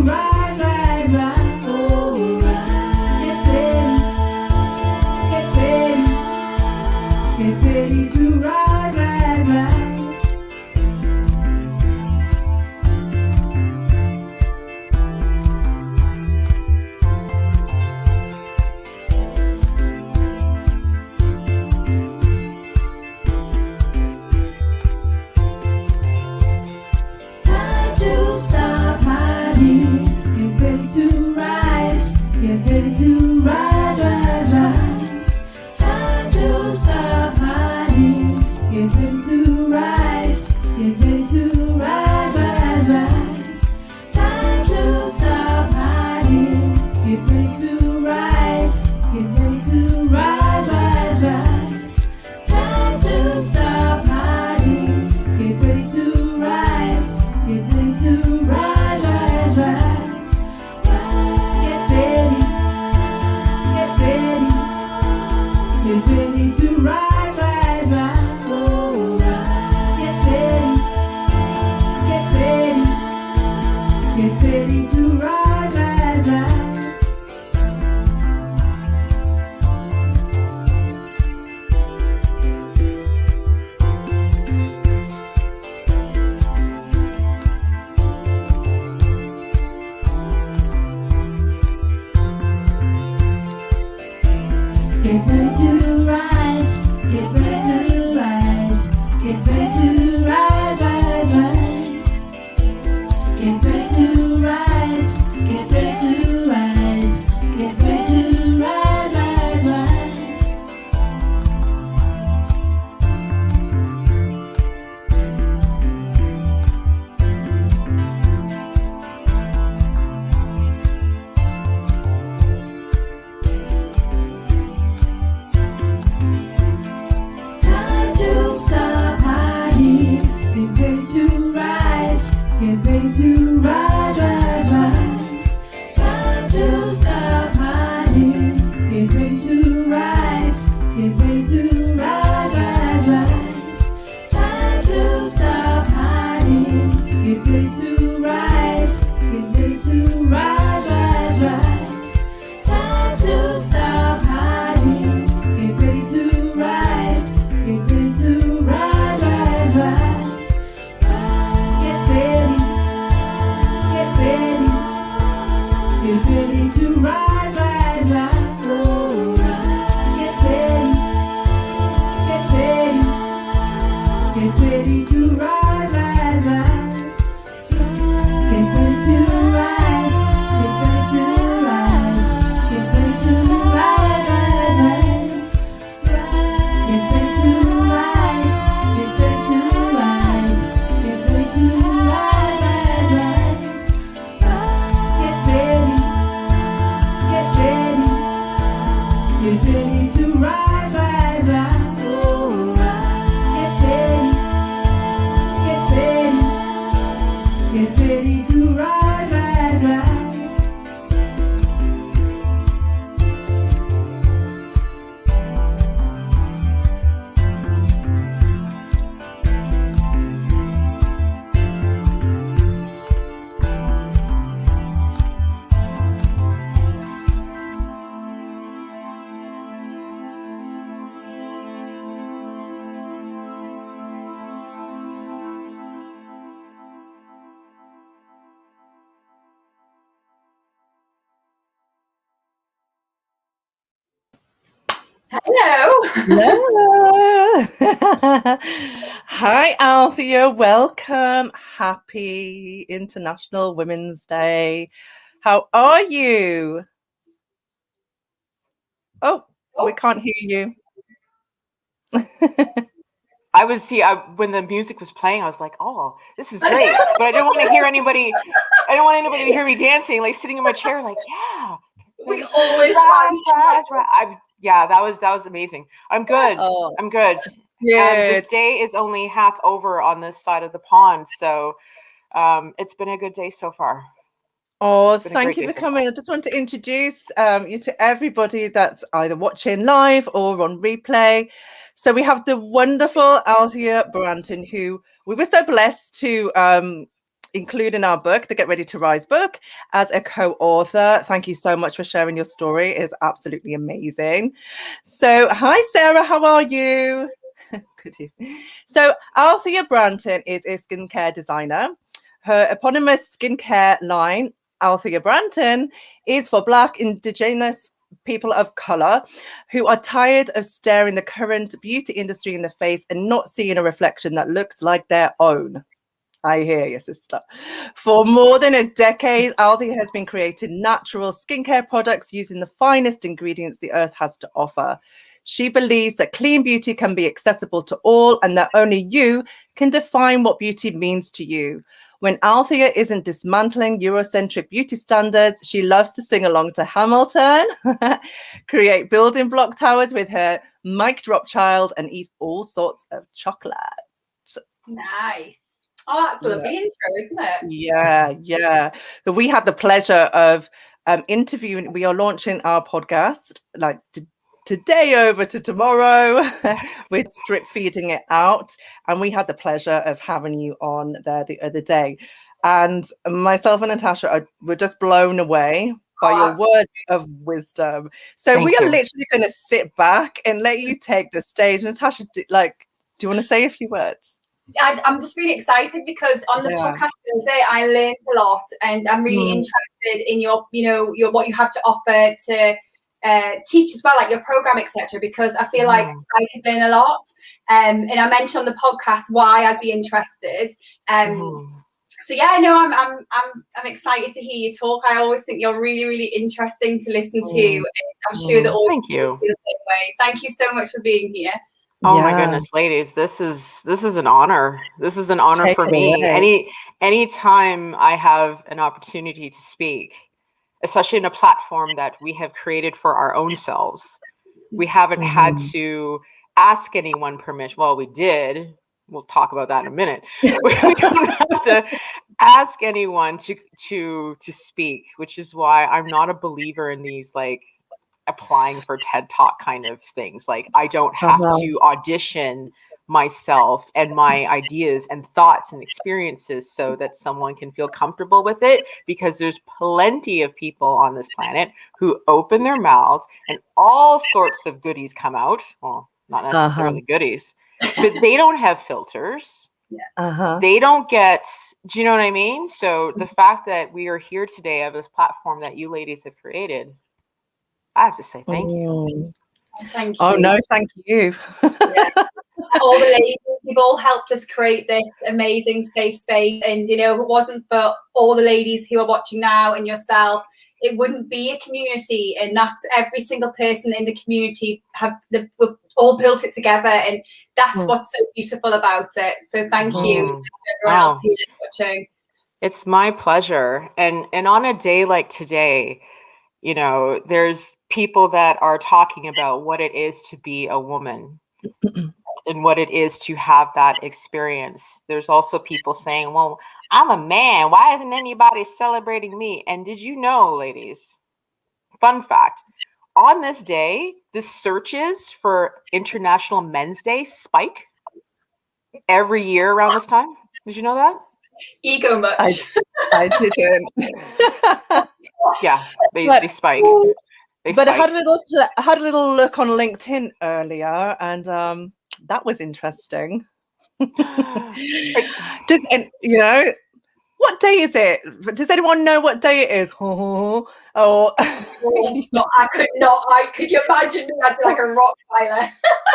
rise, rise, rise. Oh, rise. Get ready to rise, rise, rise. Hello. Hi, Althea. Welcome. Happy International Women's Day. How are you? Oh, we can't hear you. I was when the music was playing, I was like, "Oh, this is great," but I didn't want to hear anybody. I don't want anybody to hear me dancing, like sitting in my chair, like, "Yeah, we always rise." Yeah, that was amazing. I'm good. Oh, I'm good. And this day is only half over on this side of the pond, so it's been a good day so far. Oh, thank you for coming. I just want to introduce you to everybody that's either watching live or on replay. So we have the wonderful Althea Branton, who we were so blessed to including our book, the Get Ready to Rise book, as a co-author. Thank you so much for sharing your story. It's absolutely amazing. So, hi, Sarah. How are you? Good evening. So, Althea Branton is a skincare designer. Her eponymous skincare line, Althea Branton, is for Black, Indigenous people of color who are tired of staring the current beauty industry in the face and not seeing a reflection that looks like their own. I hear you, sister. For more than a decade, Althea has been creating natural skincare products using the finest ingredients the earth has to offer. She believes that clean beauty can be accessible to all and that only you can define what beauty means to you. When Althea isn't dismantling Eurocentric beauty standards, she loves to sing along to Hamilton, create building block towers with her mic drop child, and eat all sorts of chocolate. Nice. Oh, that's a lovely intro, isn't it? Yeah. So we had the pleasure of interviewing. We are launching our podcast like today over to tomorrow. We're drip feeding it out, and we had the pleasure of having you on there the other day. And myself and Natasha were just blown away by your words of wisdom. So we are literally going to sit back and let you take the stage. Natasha, do you want to say a few words? I'm just really excited because on the podcast today I learned a lot, and I'm really interested in your what you have to offer to teach as well, like your program, etc. Because I feel like I could learn a lot. And I mentioned on the podcast why I'd be interested. So yeah, no, I'm excited to hear you talk. I always think you're really, really interesting to listen to. And I'm sure that all thank you. Feel the same way. Thank you so much for being here. Oh my goodness, ladies, this is an honor. This is an honor for me. Anytime I have an opportunity to speak, especially in a platform that we have created for our own selves, we haven't had to ask anyone permission. Well, we did. We'll talk about that in a minute. We don't have to ask anyone to speak, which is why I'm not a believer in these like applying for TED Talk kind of things. Like I don't have to audition myself and my ideas and thoughts and experiences so that someone can feel comfortable with it, because there's plenty of people on this planet who open their mouths and all sorts of goodies come out. Well, not necessarily goodies, but they don't have filters. They don't get, do you know what I mean? So the fact that we are here today of this platform that you ladies have created, I have to say thank you. Thank you. Oh no, thank you. All the ladies, you've all helped us create this amazing safe space. And if it wasn't for all the ladies who are watching now and yourself, it wouldn't be a community. And that's every single person in the community we've all built it together. And that's what's so beautiful about it. So thank you, everyone else here watching. It's my pleasure. And on a day like today, there's people that are talking about what it is to be a woman and what it is to have that experience. There's also people saying, well, I'm a man. Why isn't anybody celebrating me? And did you know, ladies, fun fact, on this day, the searches for International Men's Day spike every year around this time. Did you know that? Ego much. I didn't. Yeah, they spike. But I had a little look on LinkedIn earlier, and that was interesting. What day is it? Does anyone know what day it is? No, I could not. Could you imagine me? I'd be like a rock pilot.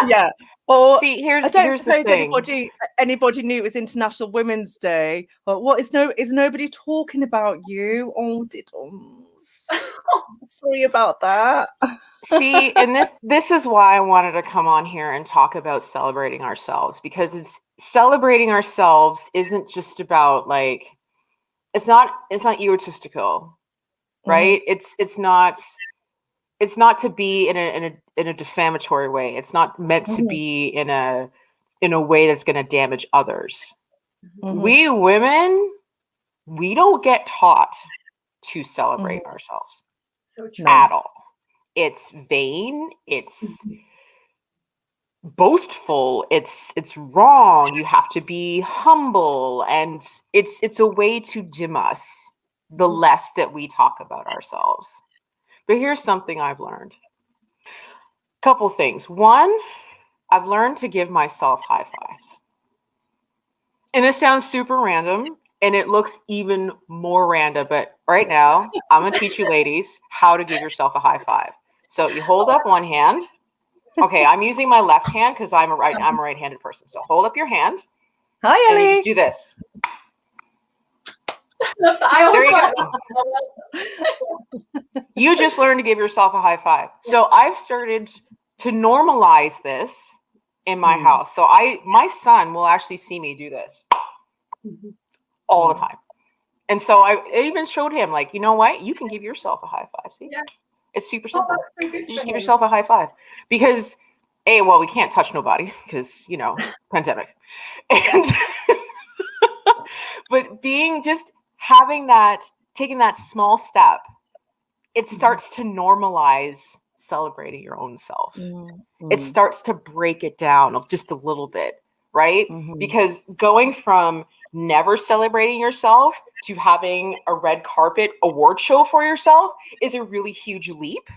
Yeah. Or see, here's the thing. Anybody knew it was International Women's Day. But what is nobody talking about you? Sorry about that. See, and this is why I wanted to come on here and talk about celebrating ourselves, because celebrating ourselves isn't just about like, it's not egotistical, right? It's not to be in a defamatory way. It's not meant to be in a way that's going to damage others. We women, we don't get taught to celebrate ourselves at all. It's vain. It's boastful. It's wrong. You have to be humble, and it's a way to dim us the less that we talk about ourselves. But here's something I've learned. Couple things. One, I've learned to give myself high fives. And this sounds super random, and it looks even more random, but right now I'm gonna teach you ladies how to give yourself a high five. So you hold up one hand. Okay, I'm using my left hand because I'm a right-handed person. So hold up your hand. Hi, And you Ellie. just do this. There you go. You just learned to give yourself a high five. So I've started to normalize this in my house. So my son will actually see me do this all the time. And so I even showed him, like, you know what? You can give yourself a high five. See? Yeah. It's super simple. You just give yourself a high five. Because, well, we can't touch nobody because, pandemic. And but taking that small step, it starts to normalize celebrating your own self. It starts to break it down just a little bit, right? Because going from never celebrating yourself to having a red carpet award show for yourself is a really huge leap.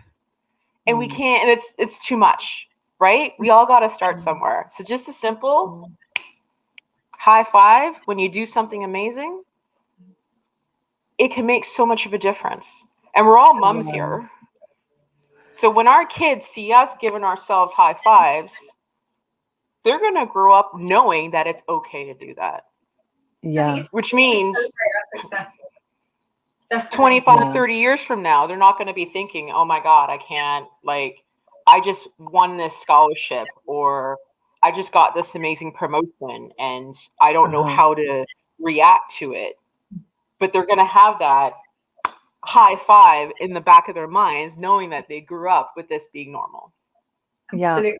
And we can't, and it's too much, right? We all got to start somewhere. So just a simple high five when you do something amazing, it can make so much of a difference. And we're all moms here. So when our kids see us giving ourselves high fives, they're going to grow up knowing that it's okay to do that. Yeah. Which means 25, 30 years from now, they're not going to be thinking, oh my God, I can't, I just won this scholarship, or I just got this amazing promotion and I don't know how to react to it. But they're going to have that high five in the back of their minds, knowing that they grew up with this being normal. Absolutely.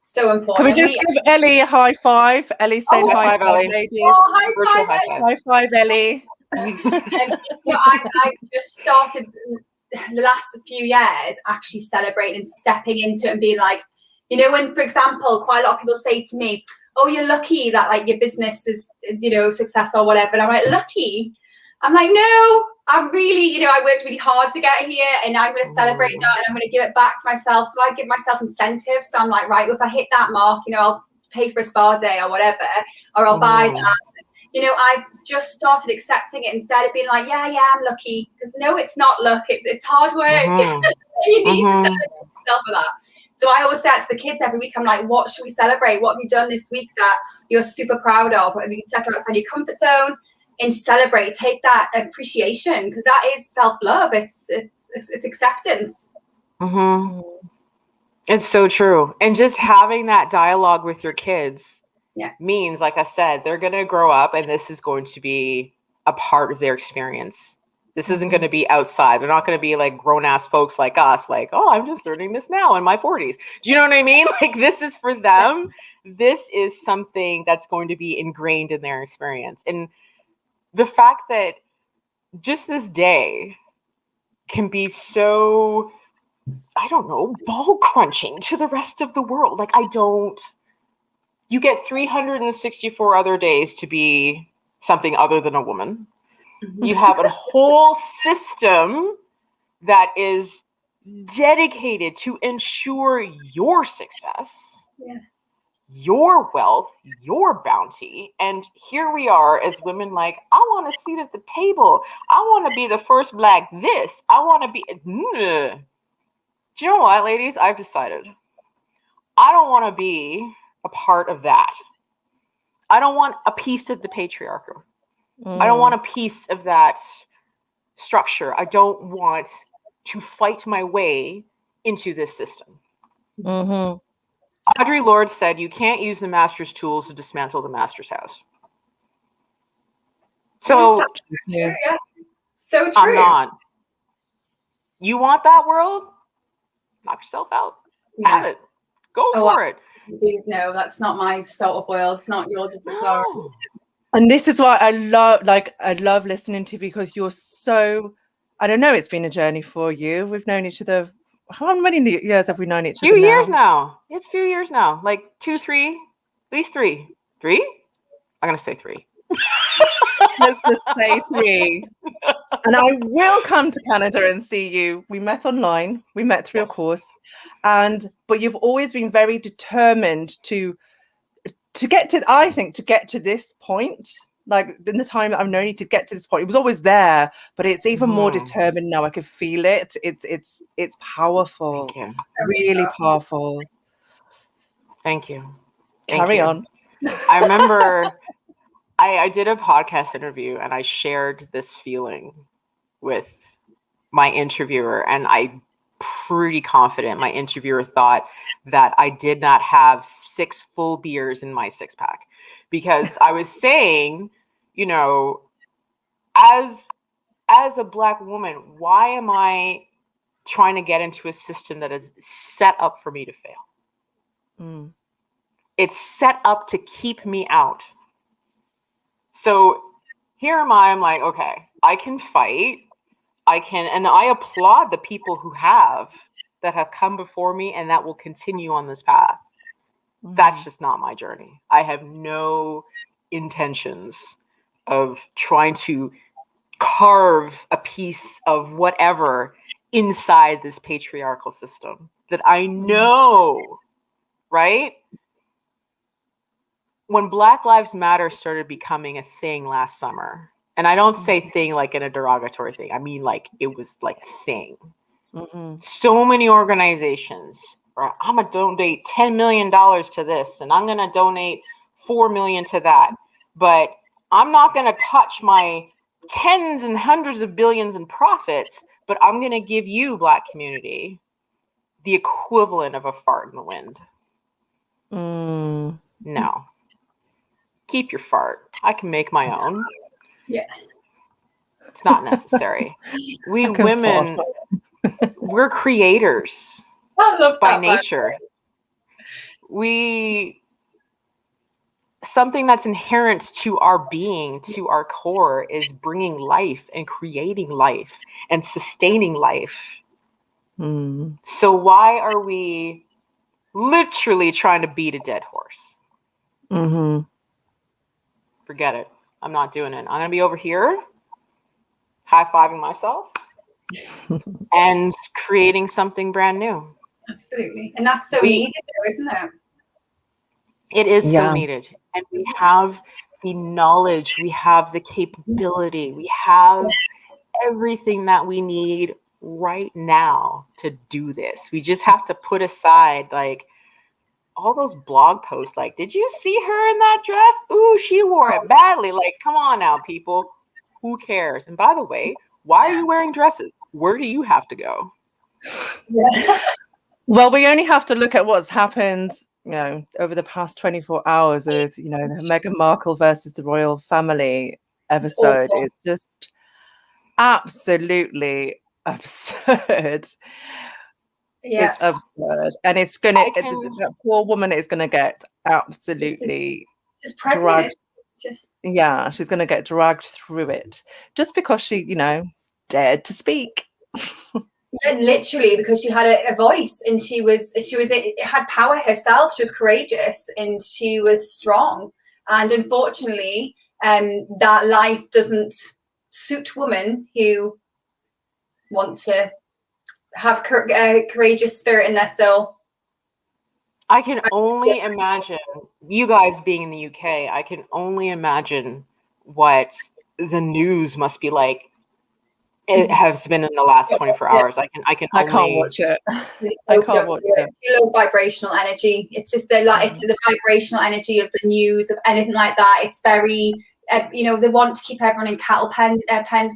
So important. Can we just give Ellie a high five? Ellie's saying high five, ladies. High five, Ellie. I just started the last few years actually celebrating and stepping into it and being like, when, for example, quite a lot of people say to me, oh, you're lucky that your business is, successful or whatever. And I'm like, lucky? I'm like, no, I'm really, I worked really hard to get here, and I'm going to celebrate that, and I'm going to give it back to myself. So I give myself incentives. So I'm like, right, if I hit that mark, I'll pay for a spa day or whatever, or I'll buy that. I've just started accepting it instead of being like, yeah, I'm lucky. Because no, it's not luck. It's hard work. You need to celebrate yourself for that. So I always say to the kids every week, I'm like, what should we celebrate? What have you done this week that you're super proud of? And you can step outside your comfort zone and celebrate, take that appreciation, because that is self-love. It's acceptance. It's so true. And just having that dialogue with your kids means, like I said, they're going to grow up and this is going to be a part of their experience. This isn't going to be outside. They're not going to be like grown-ass folks like us, like, oh, I'm just learning this now in my 40s. Do you know what I mean? Like, this is for them. This is something that's going to be ingrained in their experience. And the fact that just this day can be so, I don't know, ball crunching to the rest of the world. Like, you get 364 other days to be something other than a woman. You have a whole system that is dedicated to ensure your success, your wealth, your bounty. And here we are as women, like, I want a seat at the table. I want to be the first Black this. I want to be. Do you know what, ladies? I've decided I don't want to be a part of that. I don't want a piece of the patriarchy. I don't want a piece of that structure. I don't want to fight my way into this system. Audre Lorde said, you can't use the master's tools to dismantle the master's house. So, so true. I'm not. You want that world? Knock yourself out. Have it. Go for it. No, that's not my sort of world. It's not yours. It's ours. And this is why I love listening to you, because you're so, I don't know, it's been a journey for you. We've known each other how many years have we known each other? Few years now. It's a few years now. Like 2, 3, at least 3. 3? I'm gonna say 3. Let's just say 3. And I will come to Canada and see you. We met online. We met through a course. But you've always been very determined to get to this point. Like in the time that I've known you to get to this point, it was always there, but it's even more determined now. I can feel it. It's powerful. Thank you. Really powerful. Thank you. Carry on. I remember I did a podcast interview and I shared this feeling with my interviewer, and I'm pretty confident my interviewer thought that I did not have 6 full beers in my 6-pack, because I was saying, you know, as a Black woman, why am I trying to get into a system that is set up for me to fail? It's set up to keep me out. So here am I, I'm like, okay, I can fight. And I applaud the people that have come before me and that will continue on this path. That's just not my journey. I have no intentions of trying to carve a piece of whatever inside this patriarchal system that I know, right? When Black Lives Matter started becoming a thing last summer, and I don't say thing like in a derogatory thing, I mean like it was like a thing. So many organizations, right? I'm gonna donate $10 million to this, and I'm gonna donate $4 million to that, but I'm not gonna touch my tens and hundreds of billions in profits, but I'm gonna give you, Black community, the equivalent of a fart in the wind. No. Keep your fart. I can make my own. Yeah. It's not necessary. We women, we're creators by nature. Something that's inherent to our being, to our core, is bringing life and creating life and sustaining life. So why are we literally trying to beat a dead horse? Forget it. I'm not doing it. I'm going to be over here high-fiving myself and creating something brand new. Absolutely. And that's so needed, though, isn't it? It is so needed. And we have the knowledge, we have the capability, we have everything that we need right now to do this. We just have to put aside like all those blog posts, like, did you see her in that dress? Ooh, she wore it badly. Like, come on now, people. Who cares? And by the way, why are you wearing dresses? Where do you have to go? Well, we only have to look at what's happened, you know, over the past 24 hours with, you know, the Meghan Markle versus the royal family episode. It's just absolutely absurd. Yeah. It's absurd. And it's going to, that poor woman is going to get absolutely dragged. Yeah, she's going to get dragged through it just because she, you know, dared to speak. Literally, because she had a voice, and she had power herself. She was courageous and she was strong. And unfortunately, that life doesn't suit women who want to have a courageous spirit in their soul. I can only imagine, you guys being in the UK, I can only imagine what the news must be like. It has been in the last 24 hours. I can't watch it. I can't watch it. It's low vibrational energy. It's just it's the vibrational energy of the news, of anything like that. It's very, you know, they want to keep everyone in cattle pens.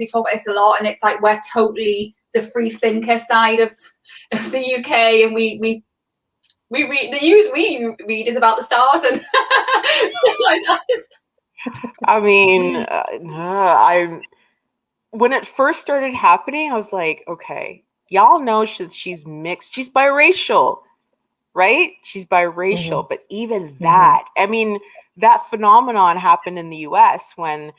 We talk about this a lot, and it's like we're totally the free thinker side of the UK, and we read the news we read is about the stars and stuff like that. I mean, when it first started happening, I was like, okay, y'all know she's mixed. She's biracial, right? She's biracial. But even that, I mean, that phenomenon happened in the US when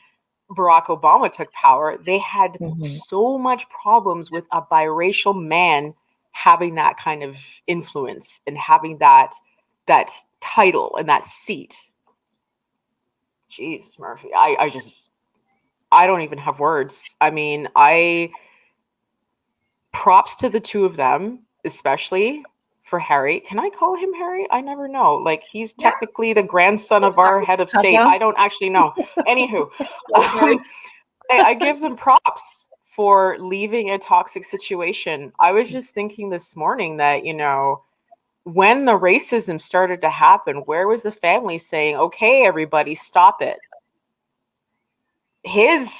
Barack Obama took power. They had so much problems with a biracial man having that kind of influence and having that title and that seat. Jesus, Murphy, I don't even have words. I mean, props to the two of them, especially for Harry. Can I call him Harry? I never know. Like, he's technically the grandson of our head of state. I don't actually know. Anywho, I give them props for leaving a toxic situation. I was just thinking this morning that, you know, when the racism started to happen, where was the family saying, okay, everybody, stop it? His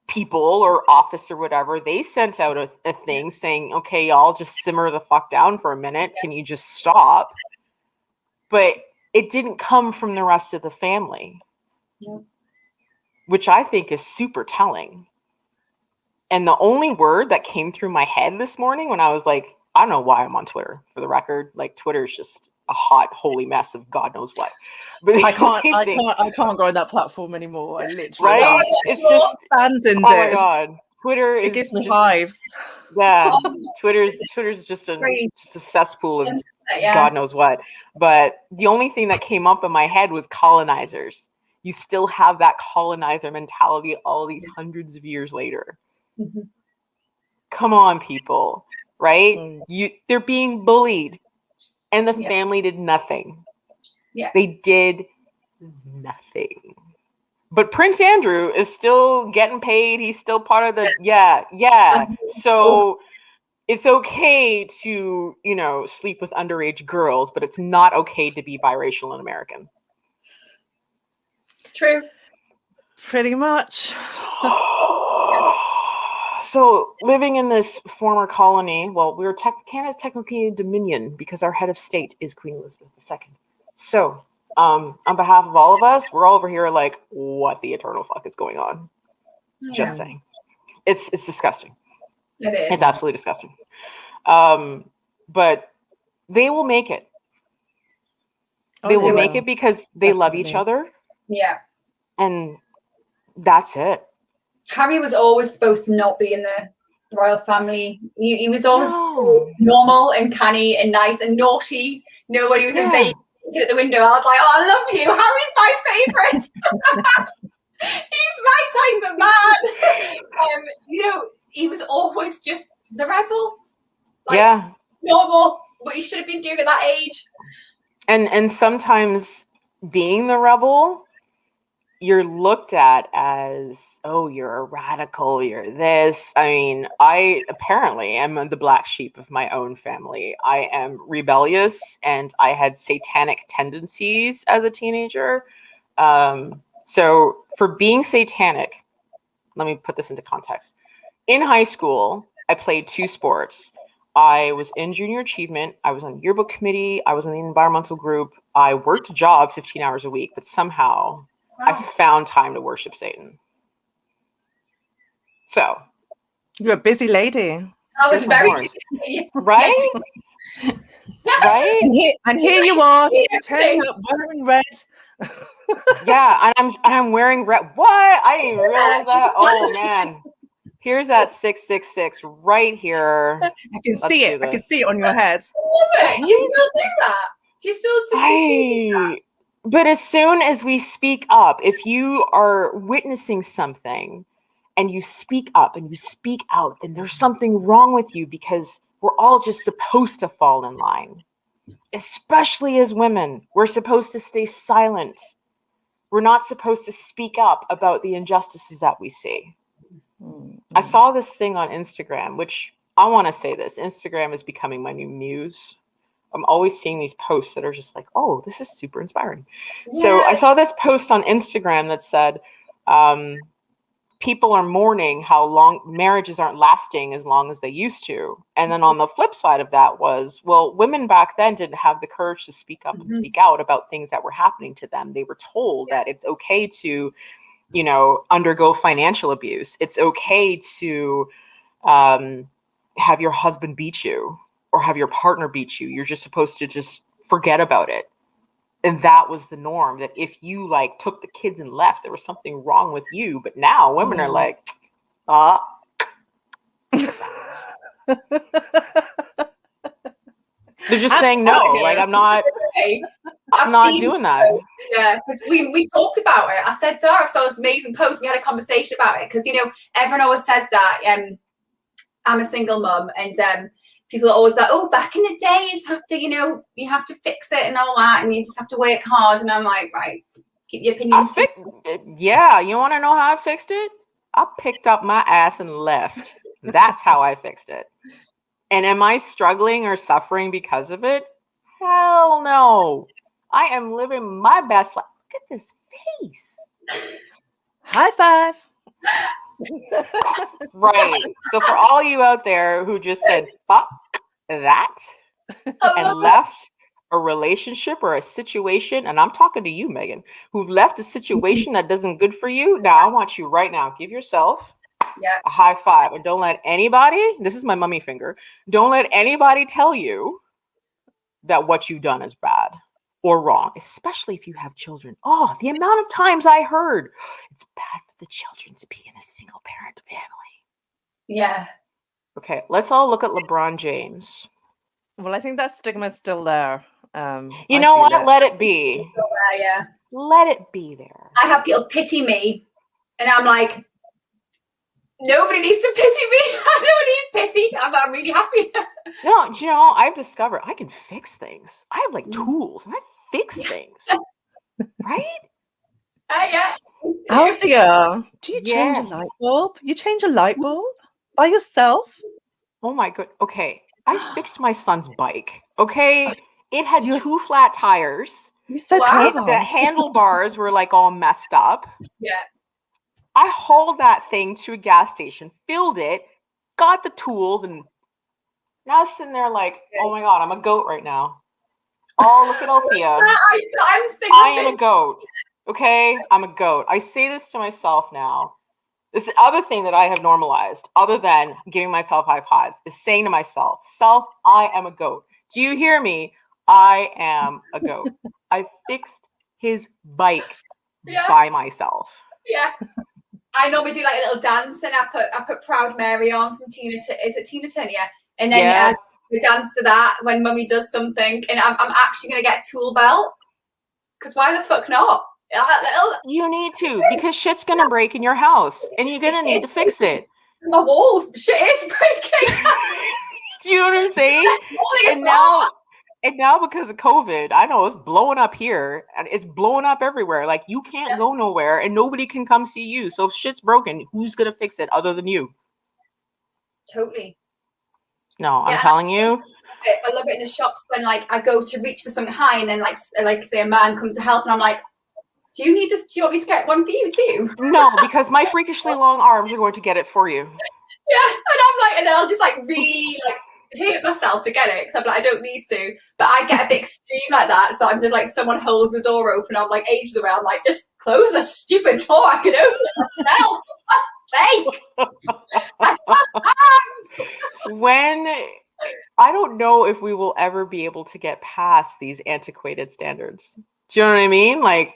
people or office or whatever, they sent out a thing saying, okay, y'all just simmer the fuck down for a minute. Can you just stop? But it didn't come from the rest of the family, which I think is super telling. And the only word that came through my head this morning when I was like, I don't know why I'm on Twitter, for the record. Like, Twitter is just a hot, holy mess of God knows what. But I can't go on that platform anymore. I literally right? It's just abandoned oh my God. Twitter it is gives me just hives. Yeah. Twitter's just a cesspool of God knows what. But the only thing that came up in my head was colonizers. You still have that colonizer mentality all these hundreds of years later. Come on, people, right? They're being bullied, and the family did nothing. They did nothing. But Prince Andrew is still getting paid. He's still part of the So it's okay to, you know, sleep with underage girls, but it's not okay to be biracial and American. It's true. Pretty much. So living in this former colony, well, Canada's technically a dominion because our head of state is Queen Elizabeth II. So on behalf of all of us, we're all over here like, what the eternal fuck is going on? Just saying. It's disgusting. It is. It's absolutely disgusting. But they will make it. They will make it because they love each other. Yeah. And that's it. Harry was always supposed to not be in the royal family. He was always so normal and canny and nice and naughty. You know, when he was in Vegas at the window, I was like, oh, I love you. Harry's my favourite. He's my type of man. You know, he was always just the rebel. Like, normal, what you should have been doing at that age. And sometimes being the rebel, you're looked at as, oh, you're a radical, you're this. I mean, I apparently am the black sheep of my own family. I am rebellious and I had satanic tendencies as a teenager. So for being satanic, let me put this into context. In high school, I played 2 sports. I was in junior achievement. I was on yearbook committee. I was in the environmental group. I worked a job 15 hours a week, but somehow I found time to worship Satan. So. You're a busy lady. I was very busy. Right? Right? And here you are, turning up wearing red. And I'm wearing red. What? I didn't even realize that. Oh man. Here's that 666 right here. I can see it. I can see it on your head. Do you still do that? Do you still do that? But as soon as we speak up, if you are witnessing something and you speak up and you speak out, then there's something wrong with you because we're all just supposed to fall in line. Especially as women, we're supposed to stay silent. We're not supposed to speak up about the injustices that we see. I saw this thing on Instagram, which I want to say this. Instagram is becoming my new muse. I'm always seeing these posts that are just like, oh, this is super inspiring. Yeah. So I saw this post on Instagram that said, people are mourning how long marriages aren't lasting as long as they used to. And then on the flip side of that was, well, women back then didn't have the courage to speak up and speak out about things that were happening to them. They were told that it's okay to, you know, undergo financial abuse. It's okay to have your husband beat you or have your partner beat you. You're just supposed to just forget about it. And that was the norm, that if you like took the kids and left, there was something wrong with you. But now women are like, They're just saying no. Like, I'm not doing that. Yeah, because we talked about it. I said, Zara, I saw this amazing post. We had a conversation about it because, you know, everyone always says that I'm a single mum, and people are always like, oh, back in the day, you just have to, you know, you have to fix it and all that, and you just have to work hard. And I'm like, right, keep your opinions. Yeah, you want to know how I fixed it? I picked up my ass and left. That's how I fixed it. And am I struggling or suffering because of it? Hell no. I am living my best life. Look at this face. High five. Right. So for all you out there who just said, fuck that, and left a relationship or a situation, and I'm talking to you, Megan, who left a situation that doesn't good for you. Now I want you right now, give yourself a high five, and don't let anybody, this is my mummy finger, don't let anybody tell you that what you've done is bad or wrong, especially if you have children. Oh, the amount of times I heard it's bad for the children to be in a single parent family. Yeah. Okay, let's all look at LeBron James. Well, I think that stigma is still there. You know what? Let it be. Still there, yeah. Let it be there. I have people pity me, and I'm like, nobody needs to pity me. I don't need pity. I'm really happy. No, you know, I've discovered I can fix things. I have like tools, and I fix things. Right? Yeah. Althea, do you change a light bulb? You change a light bulb by yourself? Oh my god. Okay. I fixed my son's bike. Okay. It had two flat tires. You're so clever. The handlebars were like all messed up. Yeah. I hauled that thing to a gas station, filled it, got the tools, and now I'm sitting there like, oh my god, I'm a goat right now. Oh, look at Althea. I am a goat. Okay? I'm a goat. I say this to myself now. This other thing that I have normalized, other than giving myself high fives, is saying to myself, self, I am a goat. Do you hear me? I am a goat. I fixed his bike by myself. Yeah. I normally do like a little dance, and I put Proud Mary on from Tina Turner? And then we dance to that when Mummy does something, and I'm actually gonna get a tool belt, because why the fuck not? You need to, because shit's gonna break in your house, and you're gonna need to fix it. My walls, shit is breaking. Do you know what I'm saying? And now because of COVID, I know it's blowing up here and it's blowing up everywhere. Like, you can't go nowhere and nobody can come see you. So if shit's broken, who's gonna fix it other than you? Totally. No, I'm telling you. I love it in the shops when like I go to reach for something high, and then like say a man comes to help, and I'm like, do you need this? Do you want me to get one for you too? No, because my freakishly long arms are going to get it for you. Yeah, and I'm like, and then I'll just like really like hurt myself to get it, because I'm like, I don't need to, but I get a bit extreme like that. So I'm just like, someone holds the door open, I'm like ages away, I'm like, just close the stupid door, I can open it myself. When I don't know if we will ever be able to get past these antiquated standards. Do you know what I mean? Like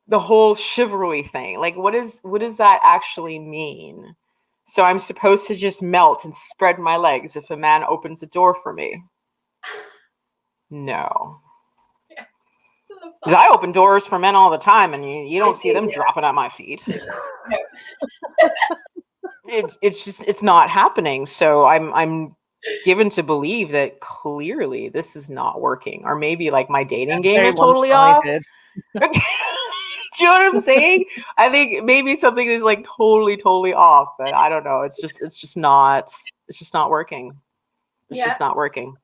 the whole chivalry thing. Like what does that actually mean? So I'm supposed to just melt and spread my legs if a man opens a door for me? No. Because I open doors for men all the time, and you don't see them dropping at my feet. It's not happening. So I'm given to believe that clearly this is not working, or maybe like my dating game is totally off. Do you know what I'm saying? I think maybe something is like totally off, but I don't know. It's just not working. It's just not working.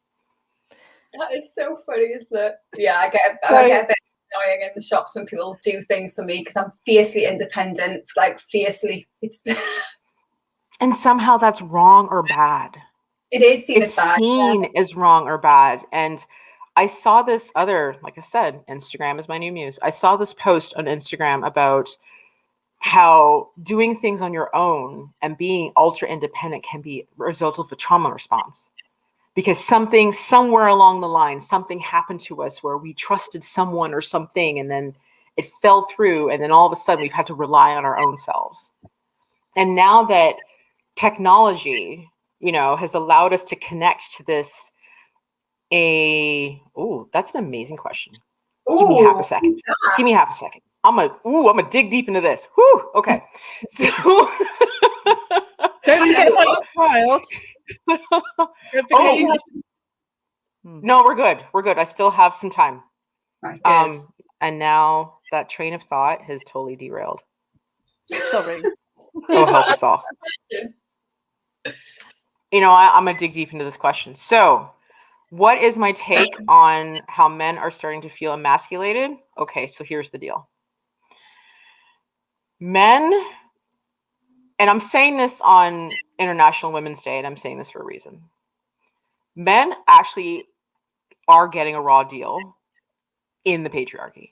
That is so funny, isn't it? Yeah, I get a bit annoying in the shops when people do things for me, because I'm fiercely independent, like fiercely. And somehow that's wrong or bad. It is seen as bad. Seen as wrong or bad. And I saw this other, like I said, Instagram is my new muse. I saw this post on Instagram about how doing things on your own and being ultra independent can be a result of a trauma response. Because something somewhere along the line, something happened to us where we trusted someone or something, and then it fell through, and then all of a sudden we've had to rely on our own selves. And now that technology, has allowed us to connect to this That's an amazing question. Ooh, Give me half a second. Give me half a second. I'm gonna dig deep into this. Whew. Okay. So don't forget about your child. Don't forget you have to... No, we're good. We're good. I still have some time. Right, good. And now that train of thought has totally derailed. Sorry. So help us all. I'm gonna dig deep into this question. So, what is my take on how men are starting to feel emasculated? Okay, so here's the deal. Men, and I'm saying this on International Women's Day, and I'm saying this for a reason. Men actually are getting a raw deal in the patriarchy.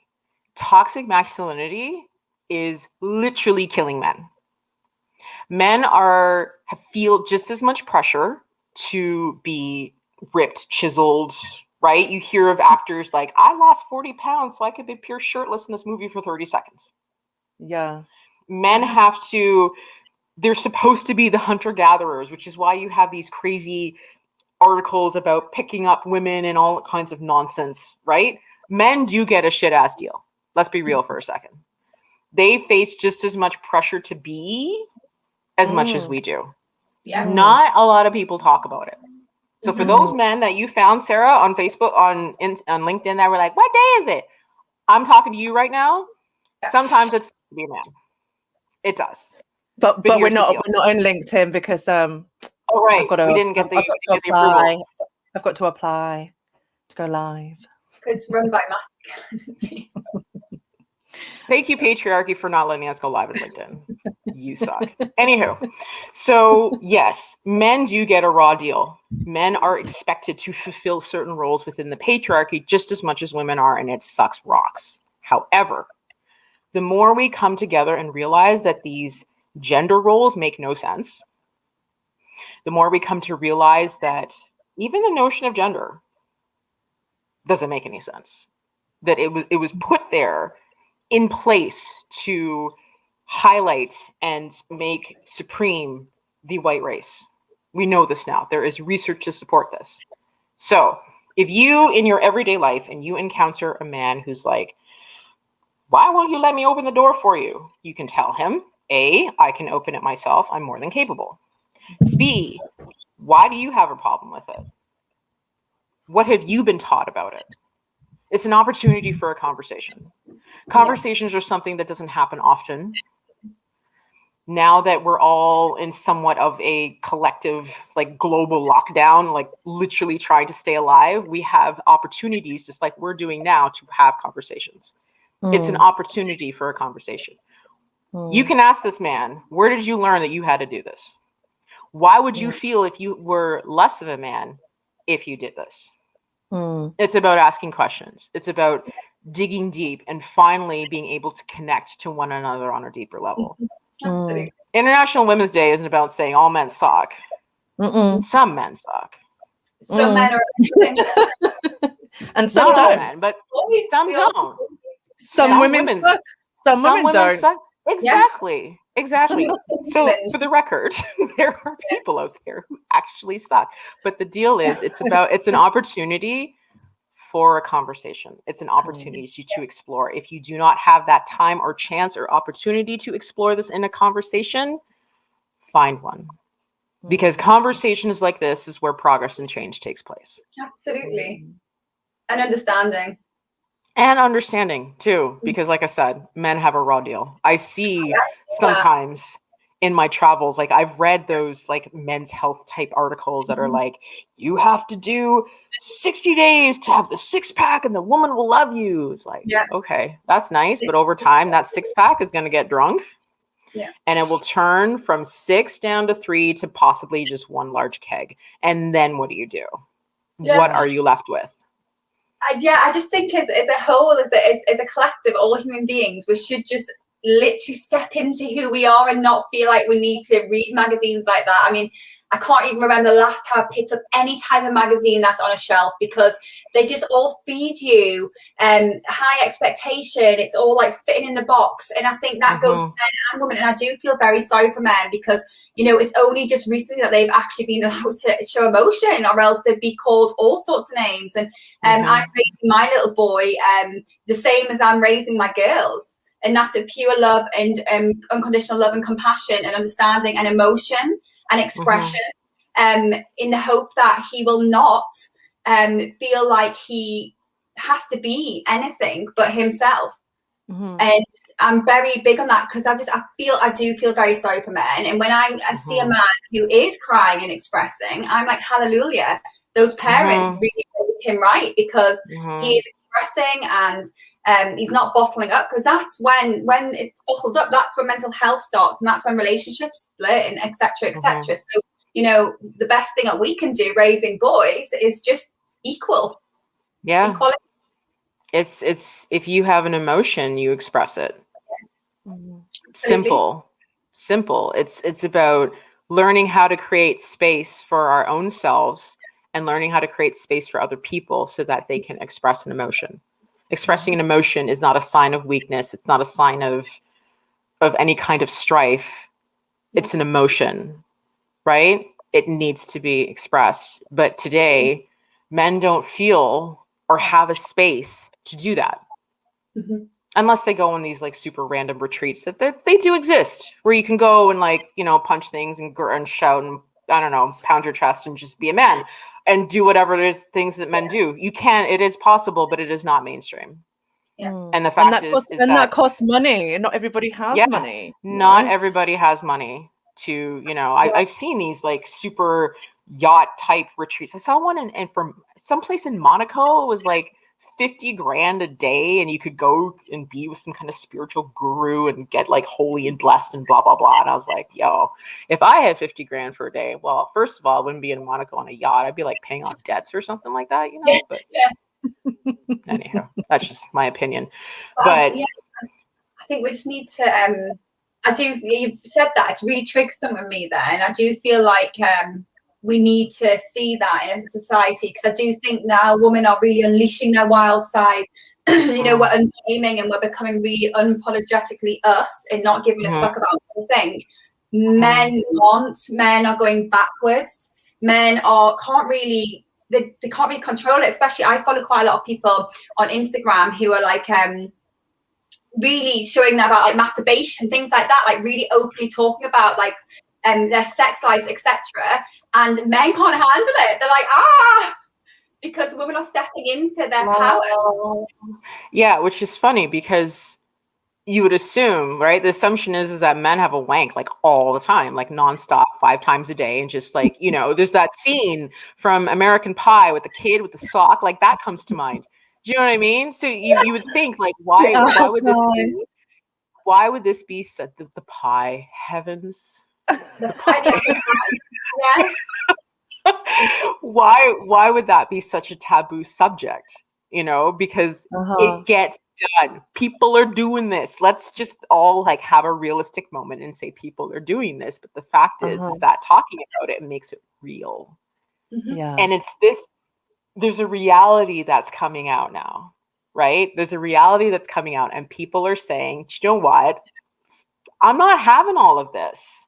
Toxic masculinity is literally killing men. Men feel just as much pressure to be ripped, chiseled, right? You hear of actors like, I lost 40 pounds so I could appear shirtless in this movie for 30 seconds. Yeah. Men they're supposed to be the hunter-gatherers, which is why you have these crazy articles about picking up women and all kinds of nonsense, right? Men do get a shit-ass deal. Let's be real for a second. They face just as much pressure to be as much as we do. Yeah. Not a lot of people talk about it. So for those men that you found, Sarah, on Facebook, on LinkedIn, that were like, what day is it? I'm talking to you right now. Sometimes it's to be a man. It does. But we're not on LinkedIn because oh right, we didn't get the approval. I've got to apply to go live. It's run by masculinity. Thank you, patriarchy, for not letting us go live on LinkedIn. You suck. Anywho, so yes, men do get a raw deal. Men are expected to fulfill certain roles within the patriarchy just as much as women are, and it sucks rocks. However, the more we come together and realize that these gender roles make no sense, the more we come to realize that even the notion of gender doesn't make any sense. That it was put there in place to highlight and make supreme the white race. We know this now. There is research to support this. So if you, in your everyday life, and you encounter a man who's like, why won't you let me open the door for you? You can tell him, A, I can open it myself. I'm more than capable. B, why do you have a problem with it? What have you been taught about it? It's an opportunity for a conversation. Conversations are something that doesn't happen often. Now that we're all in somewhat of a collective, like global lockdown, like literally trying to stay alive, we have opportunities just like we're doing now to have conversations. It's an opportunity for a conversation. You can ask this man, where did you learn that you had to do this? Why would you feel if you were less of a man if you did this? It's about asking questions. It's about digging deep and finally being able to connect to one another on a deeper level. International Women's Day isn't about saying all men suck. Some men suck. Some men are and some not don't. all men, but some don't. Some women suck. Some women don't. Suck. Exactly. Exactly. So for the record, there are people out there who actually suck. But the deal is it's an opportunity for a conversation. It's an opportunity to explore. If you do not have that time or chance or opportunity to explore this in a conversation, find one. Because conversations like this is where progress and change takes place. Absolutely. And understanding. And understanding too, because like I said, men have a raw deal. I see sometimes in my travels, like I've read those like men's health type articles that are like, you have to do 60 days to have the 6-pack and the woman will love you. It's like, okay, that's nice. But over time, that 6-pack is going to get drunk. And it will turn from 6 down to 3 to possibly just 1 large keg. And then what do you do? What are you left with? I just think as a whole, as a collective, all human beings, we should just literally step into who we are and not feel like we need to read magazines like that. I mean, I can't even remember the last time I picked up any type of magazine that's on a shelf, because they just all feed you high expectation. It's all like fitting in the box. And I think that goes to men and women. And I do feel very sorry for men, because, you know, it's only just recently that they've actually been allowed to show emotion, or else they'd be called all sorts of names. And I'm raising my little boy the same as I'm raising my girls. And that's a pure love and unconditional love and compassion and understanding and emotion and expression, in the hope that he will not feel like he has to be anything but himself. And I'm very big on that, because I do feel very sorry for men. And when I see a man who is crying and expressing, I'm like, hallelujah, those parents really raised him right, because he is expressing and he's not bottling up, because that's when it's bottled up, that's when mental health starts, and that's when relationships split, and etc. So, you know, the best thing that we can do raising boys is just equality. It's if you have an emotion, you express it. Simple. It's about learning how to create space for our own selves and learning how to create space for other people so that they can express an emotion. Expressing an emotion is not a sign of weakness. It's not a sign of any kind of strife. It's an emotion, right? It needs to be expressed. But today, men don't feel or have a space to do that. Unless they go on these like super random retreats that they do exist, where you can go and like, you know, punch things and shout and, I don't know, pound your chest and just be a man and do whatever it is, things that men do. You can, it is possible, but it is not mainstream. And the fact is that costs money, and not everybody has money. Not everybody has money to, you know, I've seen these like super yacht type retreats. I saw one in from someplace in Monaco. It was like 50 grand a day, and you could go and be with some kind of spiritual guru and get like holy and blessed and blah blah blah. And I was like, yo, if I had 50 grand for a day, well, first of all, I wouldn't be in Monaco on a yacht. I'd be like paying off debts or something like that, you know. But anyhow, that's just my opinion. But I think we just need to you said that, it's really triggered some of me there, and I do feel like we need to see that in a society, because I do think now women are really unleashing their wild side. You know, we're untaming and we're becoming really unapologetically us and not giving a fuck about anything. Men are going backwards. Men can't really control it. Especially, I follow quite a lot of people on Instagram who are like really showing about like masturbation, things like that, like really openly talking about like their sex lives, etc. And men can't handle it. They're like, because women are stepping into their power. Yeah, which is funny, because you would assume, right? The assumption is that men have a wank like all the time, like nonstop, 5 times a day. And just like, you know, there's that scene from American Pie with the kid with the sock, like that comes to mind. Do you know what I mean? So you would think like, why would this be said? The pie, heavens. The pie, Why would that be such a taboo subject? You know, because it gets done. People are doing this. Let's just all like have a realistic moment and say people are doing this. But the fact is that talking about it makes it real. And it's this, there's a reality that's coming out now, right? There's a reality that's coming out, and people are saying, you know what? I'm not having all of this.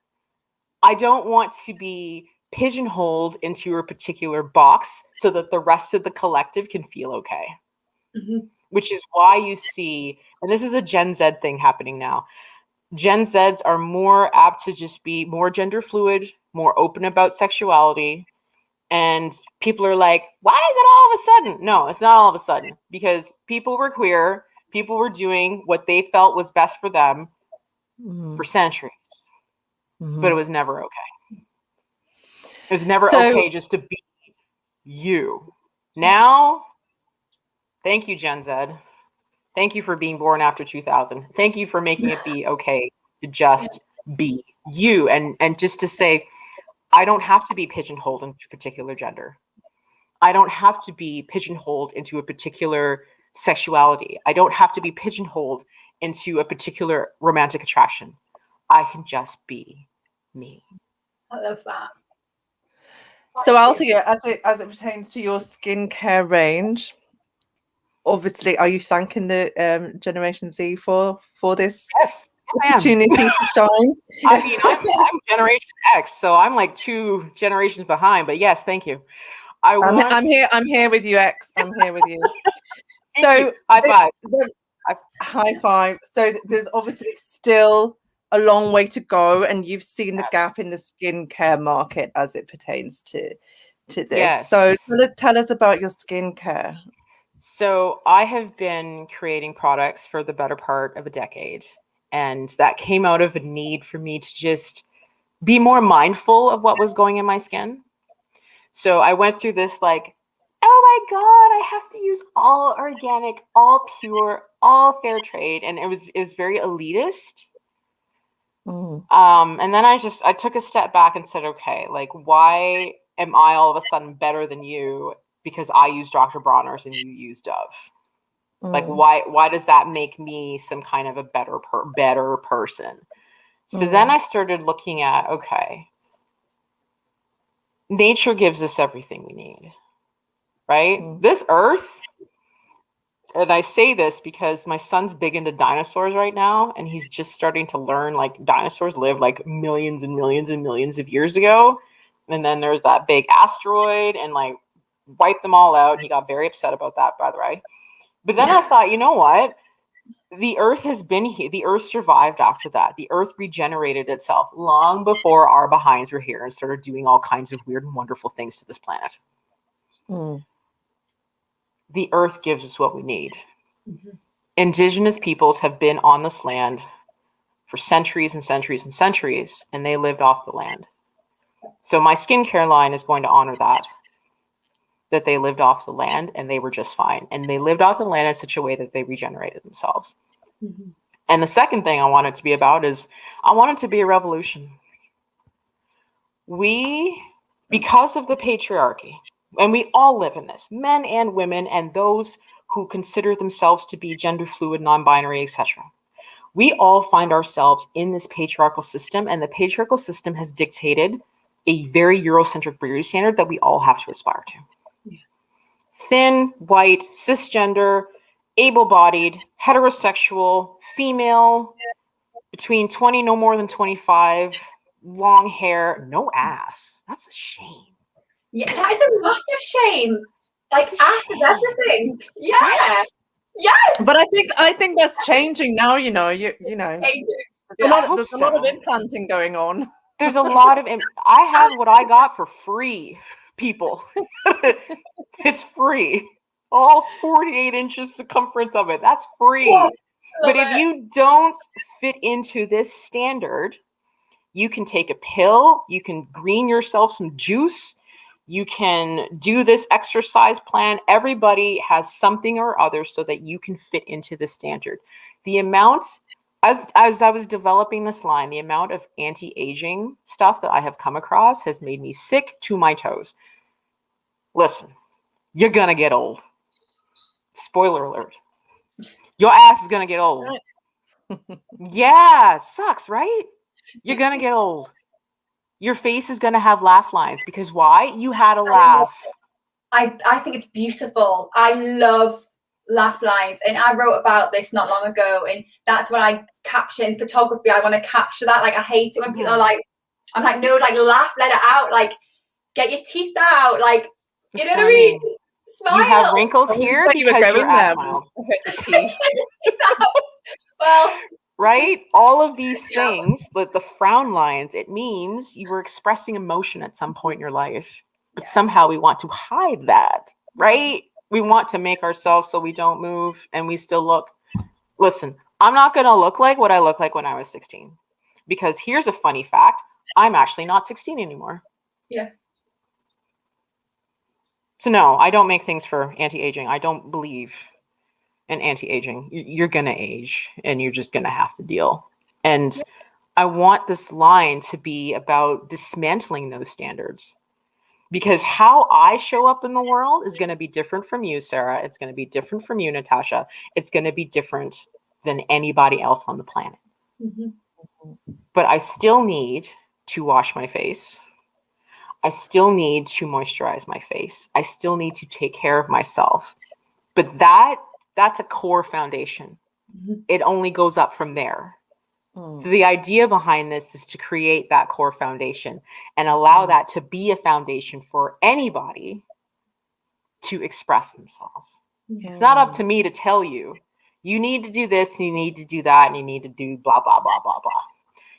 I don't want to be pigeonholed into a particular box so that the rest of the collective can feel okay. Which is why you see, and this is a Gen Z thing happening now, Gen Zs are more apt to just be more gender fluid, more open about sexuality. And people are like, why is it all of a sudden? No, it's not all of a sudden, because people were queer. People were doing what they felt was best for them for centuries. But it was never okay. It was never okay just to be you. Now, thank you, Gen Z. Thank you for being born after 2000. Thank you for making it be okay to just be you. And just to say, I don't have to be pigeonholed into a particular gender. I don't have to be pigeonholed into a particular sexuality. I don't have to be pigeonholed into a particular romantic attraction. I can just be me. I love that. So Althea, as it pertains to your skincare range, obviously, are you thanking the Generation Z for this Yes, I am. opportunity to shine? I mean, I'm Generation X, so I'm like 2 generations behind. But yes, thank you. I'm here with you, X. I'm here with you. So high five. High five. So there's obviously still a long way to go, and you've seen the gap in the skincare market as it pertains to this. Yes. So tell us about your skincare. So I have been creating products for the better part of a decade, and that came out of a need for me to just be more mindful of what was going in my skin. So I went through this like, oh my God, I have to use all organic, all pure, all fair trade. And it was very elitist. And then I took a step back and said, okay, like, why am I all of a sudden better than you because I use Dr. Bronner's and you use Dove? Like, why does that make me some kind of a better person? So then I started looking at, okay, nature gives us everything we need, right? This earth, and I say this because my son's big into dinosaurs right now, and he's just starting to learn like dinosaurs lived like millions and millions and millions of years ago. And then there's that big asteroid and like wiped them all out. He got very upset about that, by the way. But then I thought, you know what? The earth has been here. The earth survived after that. The earth regenerated itself long before our behinds were here and started doing all kinds of weird and wonderful things to this planet. The earth gives us what we need. Indigenous peoples have been on this land for centuries and centuries and centuries, and they lived off the land. So my skincare line is going to honor that they lived off the land and they were just fine. And they lived off the land in such a way that they regenerated themselves. And the second thing I want it to be about is I want it to be a revolution. Because of the patriarchy, and we all live in this, men and women and those who consider themselves to be gender fluid, non-binary, etc. We all find ourselves in this patriarchal system, and the patriarchal system has dictated a very Eurocentric beauty standard that we all have to aspire to. Thin, white, cisgender, able-bodied, heterosexual, female, between 20, no more than 25, long hair, no ass. That's a shame. Yeah, that is a massive shame. Like, after everything. Yeah. Right? Yes. But I think that's changing now, you know. There's a lot of implanting going on. There's a lot of I have what I got for free, people. It's free. All 48 inches circumference of it. That's free. Yeah, but if you don't fit into this standard, you can take a pill, you can green yourself some juice, you can do this exercise plan. Everybody has something or other so that you can fit into the standard. The amount, as I was developing this line, the amount of anti-aging stuff that I have come across has made me sick to my toes. Listen, you're gonna get old. Spoiler alert. Your ass is gonna get old. Yeah, sucks, right? You're gonna get old. Your face is gonna have laugh lines because why? You had a laugh. I think it's beautiful. I love laugh lines, and I wrote about this not long ago, and that's what I capture in photography. I want to capture that. Like, I hate it when people are like, I'm like, no, like, laugh, let it out, like, get your teeth out, like, you know what I mean? Smile. You have wrinkles here because your ass smiled. Well, right? All of these things, like the frown lines, it means you were expressing emotion at some point in your life. But somehow we want to hide that, right? We want to make ourselves so we don't move and we still look. Listen, I'm not going to look like what I looked like when I was 16. Because here's a funny fact. I'm actually not 16 anymore. Yeah. So no, I don't make things for anti-aging. I don't believe in anti-aging. You're going to age and you're just going to have to deal. And I want this line to be about dismantling those standards. Because how I show up in the world is going to be different from you, Sarah. It's going to be different from you, Natasha. It's going to be different than anybody else on the planet. But I still need to wash my face. I still need to moisturize my face. I still need to take care of myself. But that's a core foundation. It only goes up from there. So the idea behind this is to create that core foundation and allow that to be a foundation for anybody to express themselves. It's not up to me to tell you, you need to do this, and you need to do that, and you need to do blah, blah, blah, blah, blah.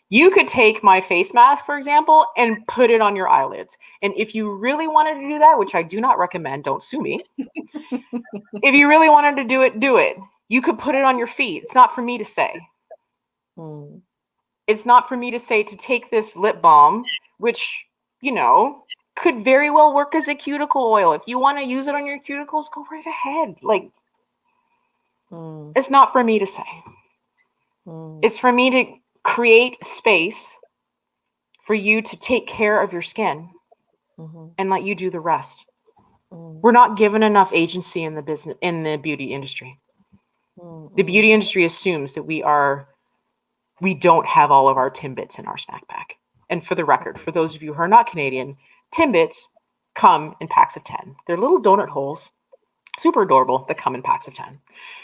You could take my face mask, for example, and put it on your eyelids. And if you really wanted to do that, which I do not recommend, don't sue me. If you really wanted to do it, do it. You could put it on your feet. It's not for me to say. It's not for me to say to take this lip balm, which, you know, could very well work as a cuticle oil. If you want to use it on your cuticles, go right ahead. Like, it's not for me to say. It's for me to create space for you to take care of your skin and let you do the rest. We're not given enough agency in the business, in the beauty industry. The beauty industry assumes that we don't have all of our Timbits in our snack pack. And for the record, for those of you who are not Canadian, Timbits come in packs of 10. They're little donut holes, super adorable, that come in packs of 10.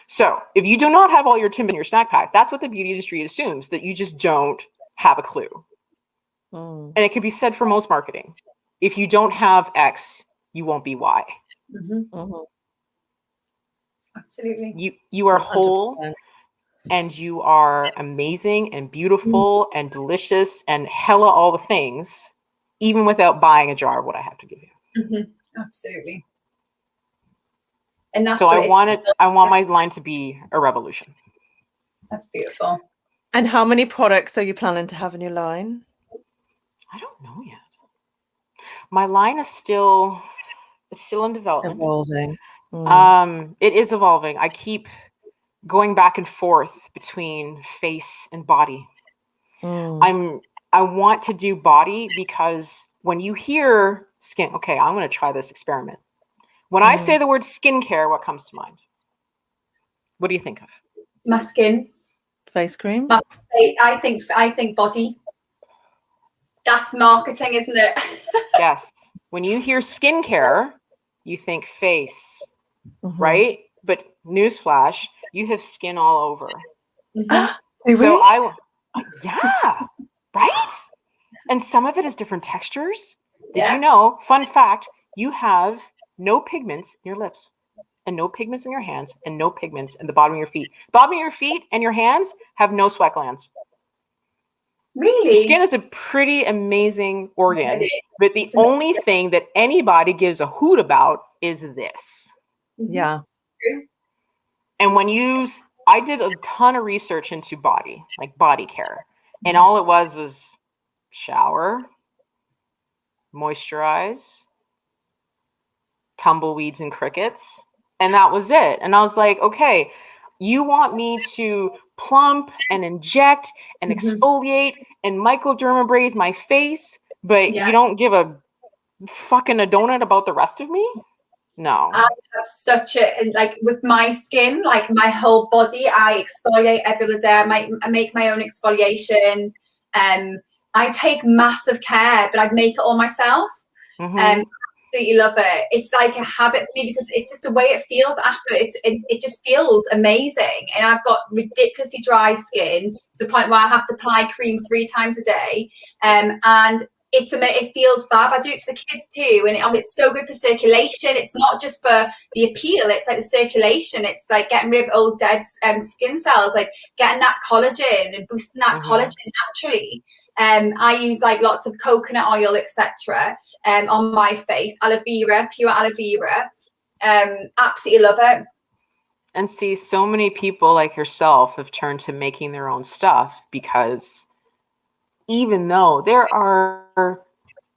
So if you do not have all your Timbits in your snack pack, that's what the beauty industry assumes, that you just don't have a clue. And it can be said for most marketing. If you don't have X, you won't be Y. Absolutely. You are whole 100%. And you are amazing and beautiful and delicious and hella all the things, even without buying a jar of what I have to give you. Absolutely. And that's so I want my line to be a revolution. That's beautiful. And how many products are you planning to have in your line? I don't know yet. My line is still in development. Evolving. It is evolving. I keep going back and forth between face and body. I want to do body because when you hear skin, okay, I'm going to try this experiment. When I say the word skincare, what comes to mind? What do you think of? My skin. Face cream? I think body. That's marketing, isn't it? Yes. When you hear skincare, you think face, right? But newsflash, you have skin all over. So yeah, right? And some of it is different textures. Did you know, fun fact, you have no pigments in your lips and no pigments in your hands and no pigments in the bottom of your feet. Bottom of your feet and your hands have no sweat glands. Really? Your skin is a pretty amazing organ, but the only thing that anybody gives a hoot about is this. Yeah. And I did a ton of research into body, like body care. And all it was shower, moisturize, tumbleweeds and crickets. And that was it. And I was like, okay, you want me to plump and inject and exfoliate and microdermabrase my face, but you don't give a fucking a donut about the rest of me? No. I have such like with my skin, like my whole body, I exfoliate every other day. I make my own exfoliation. I take massive care, but I make it all myself. Absolutely love it. It's like a habit for me because it's just the way it feels after. It just feels amazing. And I've got ridiculously dry skin to the point where I have to apply cream 3 times a day. And it feels fab. I do it to the kids too, and it's so good for circulation. It's not just for the appeal, it's like the circulation. It's like getting rid of old dead skin cells, like getting that collagen and boosting that collagen naturally. I use like lots of coconut oil, etc. On my face, aloe vera, pure aloe vera. Absolutely love it. And see, so many people like yourself have turned to making their own stuff because even though there are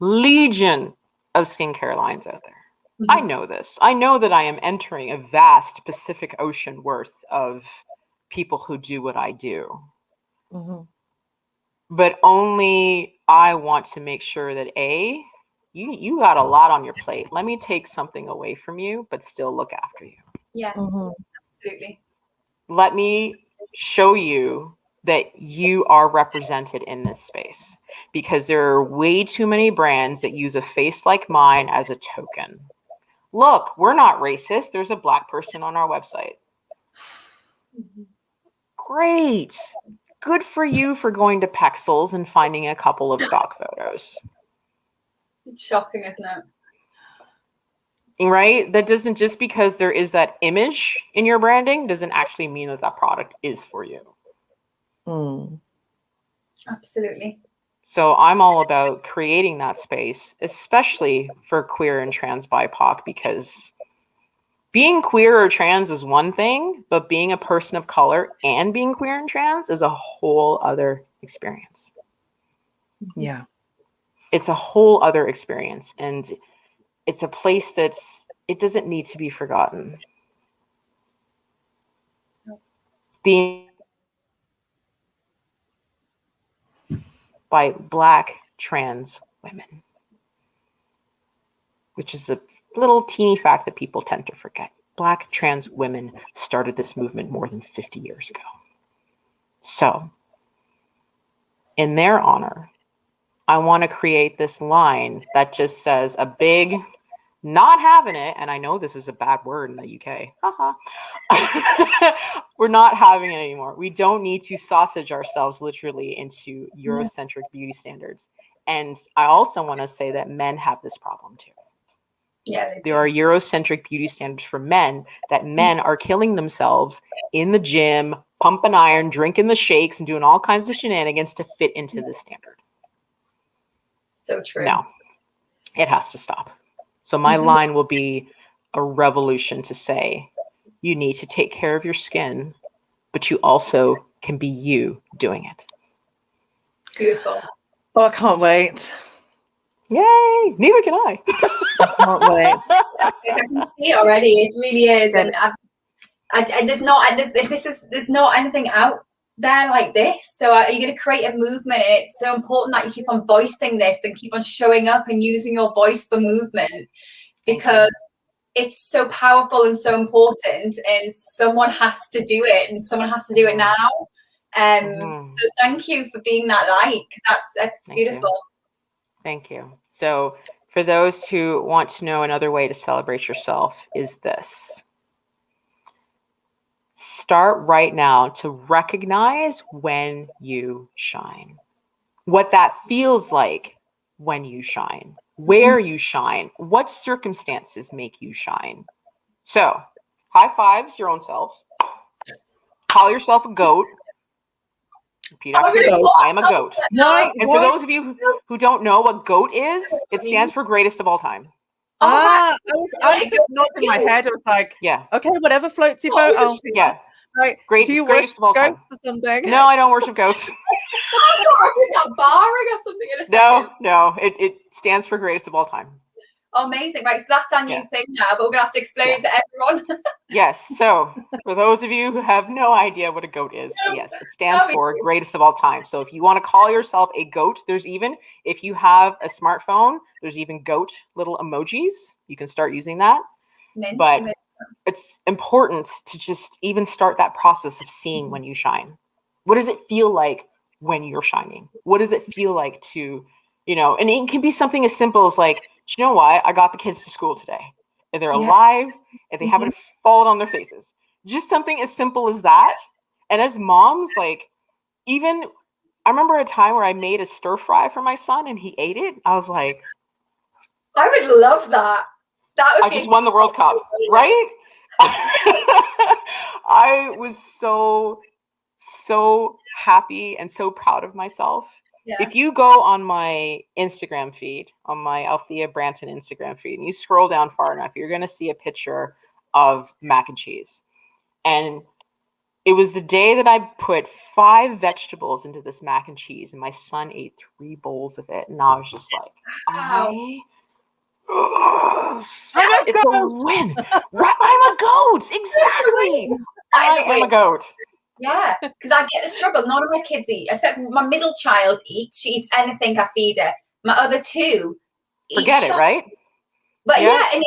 legion of skincare lines out there, I know this. I know that I am entering a vast Pacific Ocean worth of people who do what I do. But only I want to make sure that you got a lot on your plate. Let me take something away from you, but still look after you. Yeah, absolutely. Let me show you that you are represented in this space, because there are way too many brands that use a face like mine as a token. Look, we're not racist. There's a Black person on our website. Great. Good for you for going to Pexels and finding a couple of stock photos. It's shocking, isn't it? Right? That doesn't, just because there is that image in your branding doesn't actually mean that that product is for you. Absolutely. So I'm all about creating that space, especially for queer and trans BIPOC, because being queer or trans is one thing, but being a person of color and being queer and trans is a whole other experience. Yeah. It's a whole other experience. And it's a place it doesn't need to be forgotten. By Black trans women, which is a little teeny fact that people tend to forget. Black trans women started this movement more than 50 years ago. So, in their honor, I want to create this line that just says a big, not having it, and I know this is a bad word in the UK. We're not having it anymore. We don't need to sausage ourselves literally into Eurocentric beauty standards. And I also want to say that men have this problem too. Yeah, there are Eurocentric beauty standards for men, that men are killing themselves in the gym, pumping iron, drinking the shakes, and doing all kinds of shenanigans to fit into the standard. So true. No, it has to stop. So my line will be a revolution to say, you need to take care of your skin, but you also can be you doing it. Beautiful. Oh, I can't wait. Yay! Neither can I. I can't wait. I can see it already. It really is, and there's not anything out there like this. So you're going to create a movement, and it's so important that you keep on voicing this and keep on showing up and using your voice for movement, because it's so powerful and so important, and someone has to do it, and someone has to do it now. So thank you for being that light, because that's beautiful. Thank you. So for those who want to know, another way to celebrate yourself is this. Start right now to recognize when you shine, what that feels like when you shine, where you shine, what circumstances make you shine. So high fives your own selves. Call yourself a goat. Repeat after me. I am a goat. And for those of you who don't know what GOAT is, it stands for greatest of all time. I was just nodding my head. I was like, yeah, okay, whatever floats your boat. Yeah. Right. Do you worship goats or something? No, I don't worship goats. I thought it was barring or something in a second. No, it stands for greatest of all time. Amazing. Right, so that's our new thing now, but we're gonna have to explain it to everyone. Yes. So for those of you who have no idea what a GOAT is, yes, it stands for greatest of all time. So if you want to call yourself a GOAT, there's even, if you have a smartphone, there's even GOAT little emojis. You can start using that. But it's important to just even start that process of seeing when you shine. What does it feel like when you're shining? What does it feel like to, and it can be something as simple as like, you know what? I got the kids to school today and they're alive and they haven't fallen on their faces. Just something as simple as that. And as moms, like, even I remember a time where I made a stir fry for my son and he ate it. I was like, I would love that. I just won the World Cup, right? I was so happy and so proud of myself. Yeah. If you go on my Instagram feed, on my Althea Branton Instagram feed, and you scroll down far enough, you're going to see a picture of mac and cheese. And it was the day that I put 5 vegetables into this mac and cheese, and my son ate 3 bowls of it. And I was just like, it's a win. I'm a goat. Exactly. I am a goat. Yeah, because I get the struggle. None of my kids eat, except my middle child eats. She eats anything I feed her. My other 2 forget it, right? But and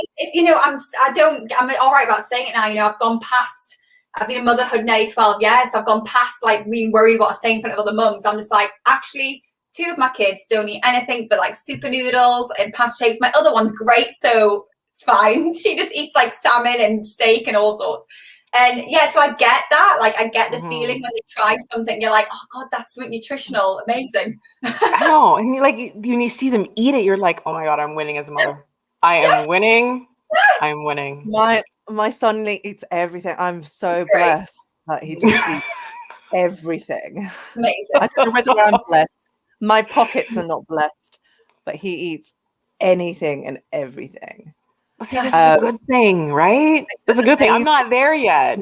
I'm all right about saying it now. I've gone past I've been in motherhood nearly 12 years. So I've gone past like being worried what I'm saying in front of other mums. I'm just like, actually, 2 of my kids don't eat anything but like super noodles and pasta shapes. My other one's great, so it's fine. She just eats like salmon and steak and all sorts. And yeah, so I get that. Like, I get the feeling when you try something, you're like, oh God, that's something nutritional. Amazing. I know. And like, when you see them eat it, you're like, oh my God, I'm winning as a mother. I am winning. Yes. I'm winning. My son eats everything. I'm so blessed that he just eats everything. Amazing. I don't know whether I'm blessed. My pockets are not blessed, but he eats anything and everything. Well, see, this is a good thing, right? It's a good thing. I'm not there yet.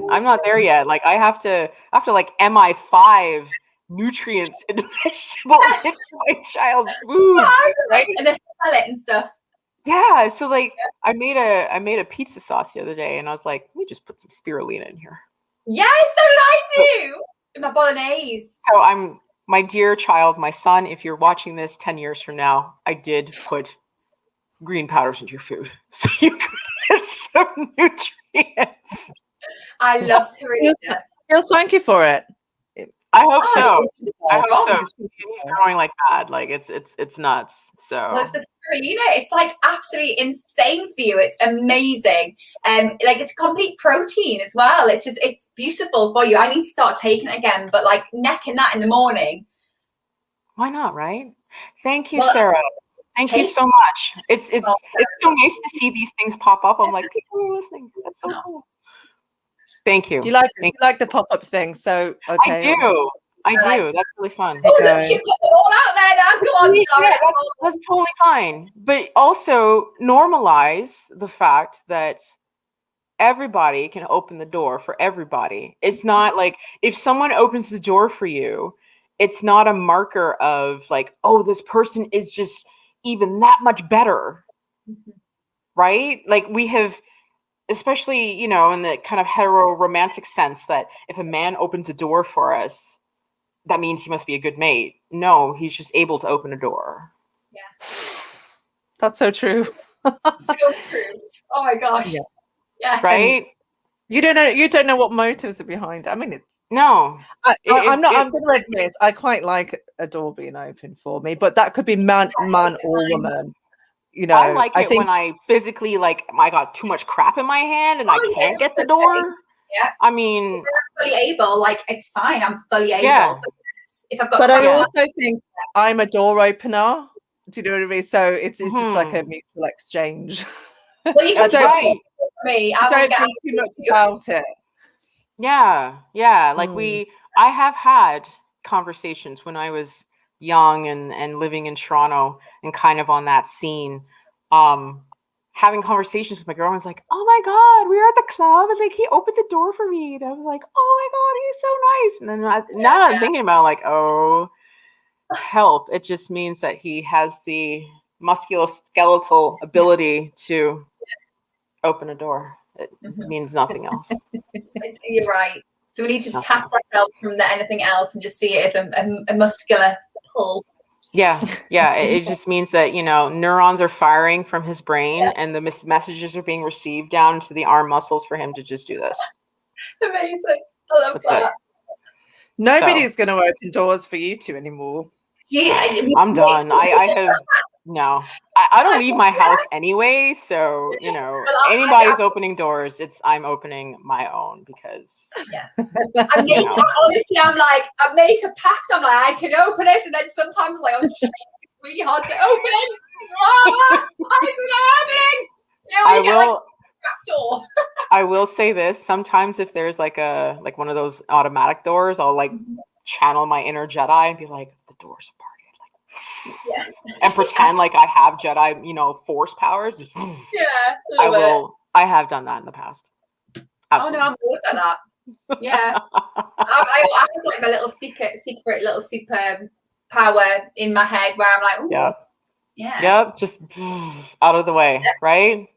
Like, I have to like MI5 nutrients in vegetables into my child's food, right? And they smell it and stuff. Yeah. So like, I made a pizza sauce the other day, and I was like, let me just put some spirulina in here. Yes, so did I do in my bolognese. So my dear child, my son, if you're watching this 10 years from now, I did put green powders into your food so you could get some nutrients. I love spirulina. He'll thank you for it. I hope so. I hope so. He's growing like mad. Like it's nuts. So well, it's the spirulina. It's like absolutely insane for you. It's amazing. Like it's complete protein as well. It's beautiful for you. I need to start taking it again, but like necking that in the morning. Why not, right? Thank you, Sarah. Thank you so much. It's so nice to see these things pop up. I'm like, people are listening. That's so cool. Thank you. You like the pop-up thing, so okay. I do. That's really fun. Oh, look, you put it all out there now. Go on, sorry. Yeah, that's totally fine. But also normalize the fact that everybody can open the door for everybody. It's not like if someone opens the door for you, it's not a marker of like, oh, this person is just even that much better. Right? Like we have, especially, in the kind of hetero romantic sense that if a man opens a door for us, that means he must be a good mate. No, he's just able to open a door. Yeah. That's so true. So true. Oh my gosh. Yeah. Right? And you don't know what motives are behind it. I mean, no. I'm going to admit, I quite like a door being open for me, but that could be man or woman. I like it when I physically, like, I got too much crap in my hand and I can't get the door. Yeah. I mean, I'm fully able. Like, it's fine. I'm fully able. Yeah. If I've got but I also think I'm a door opener. Do you know what I mean? So it's just like a mutual exchange. Well, you can right. Me. I don't think too much about it. Yeah. Like I have had conversations when I was young and living in Toronto and kind of on that scene, having conversations with my girl. I was like, oh my God, we were at the club and like he opened the door for me. And I was like, oh my God, he's so nice. And then now that I'm thinking about it, like, oh, help. It just means that he has the musculoskeletal ability to open a door. It means nothing else. You're right. So we need to detach ourselves from anything else and just see it as a muscular pull. Yeah. It just means that, neurons are firing from his brain and the messages are being received down to the arm muscles for him to just do this. Amazing. I love that. Nobody's going to open doors for you two anymore. I'm done. I have no. I don't leave my house anyway, so anybody's opening doors. I'm opening my own because honestly, I'm like, I make a pact. I'm like, I can open it, and then sometimes I'm like, oh shit, it's really hard to open it. Why is it happening? Door. I will say this: sometimes if there's like one of those automatic doors, I'll like channel my inner Jedi and be like, the doors are parted, and pretend like I have Jedi, force powers. I have done that in the past. Absolutely. Oh no, I'm always like that. Yeah, I have like my little secret little super power in my head where I'm like, ooh, yep, just out of the way, right?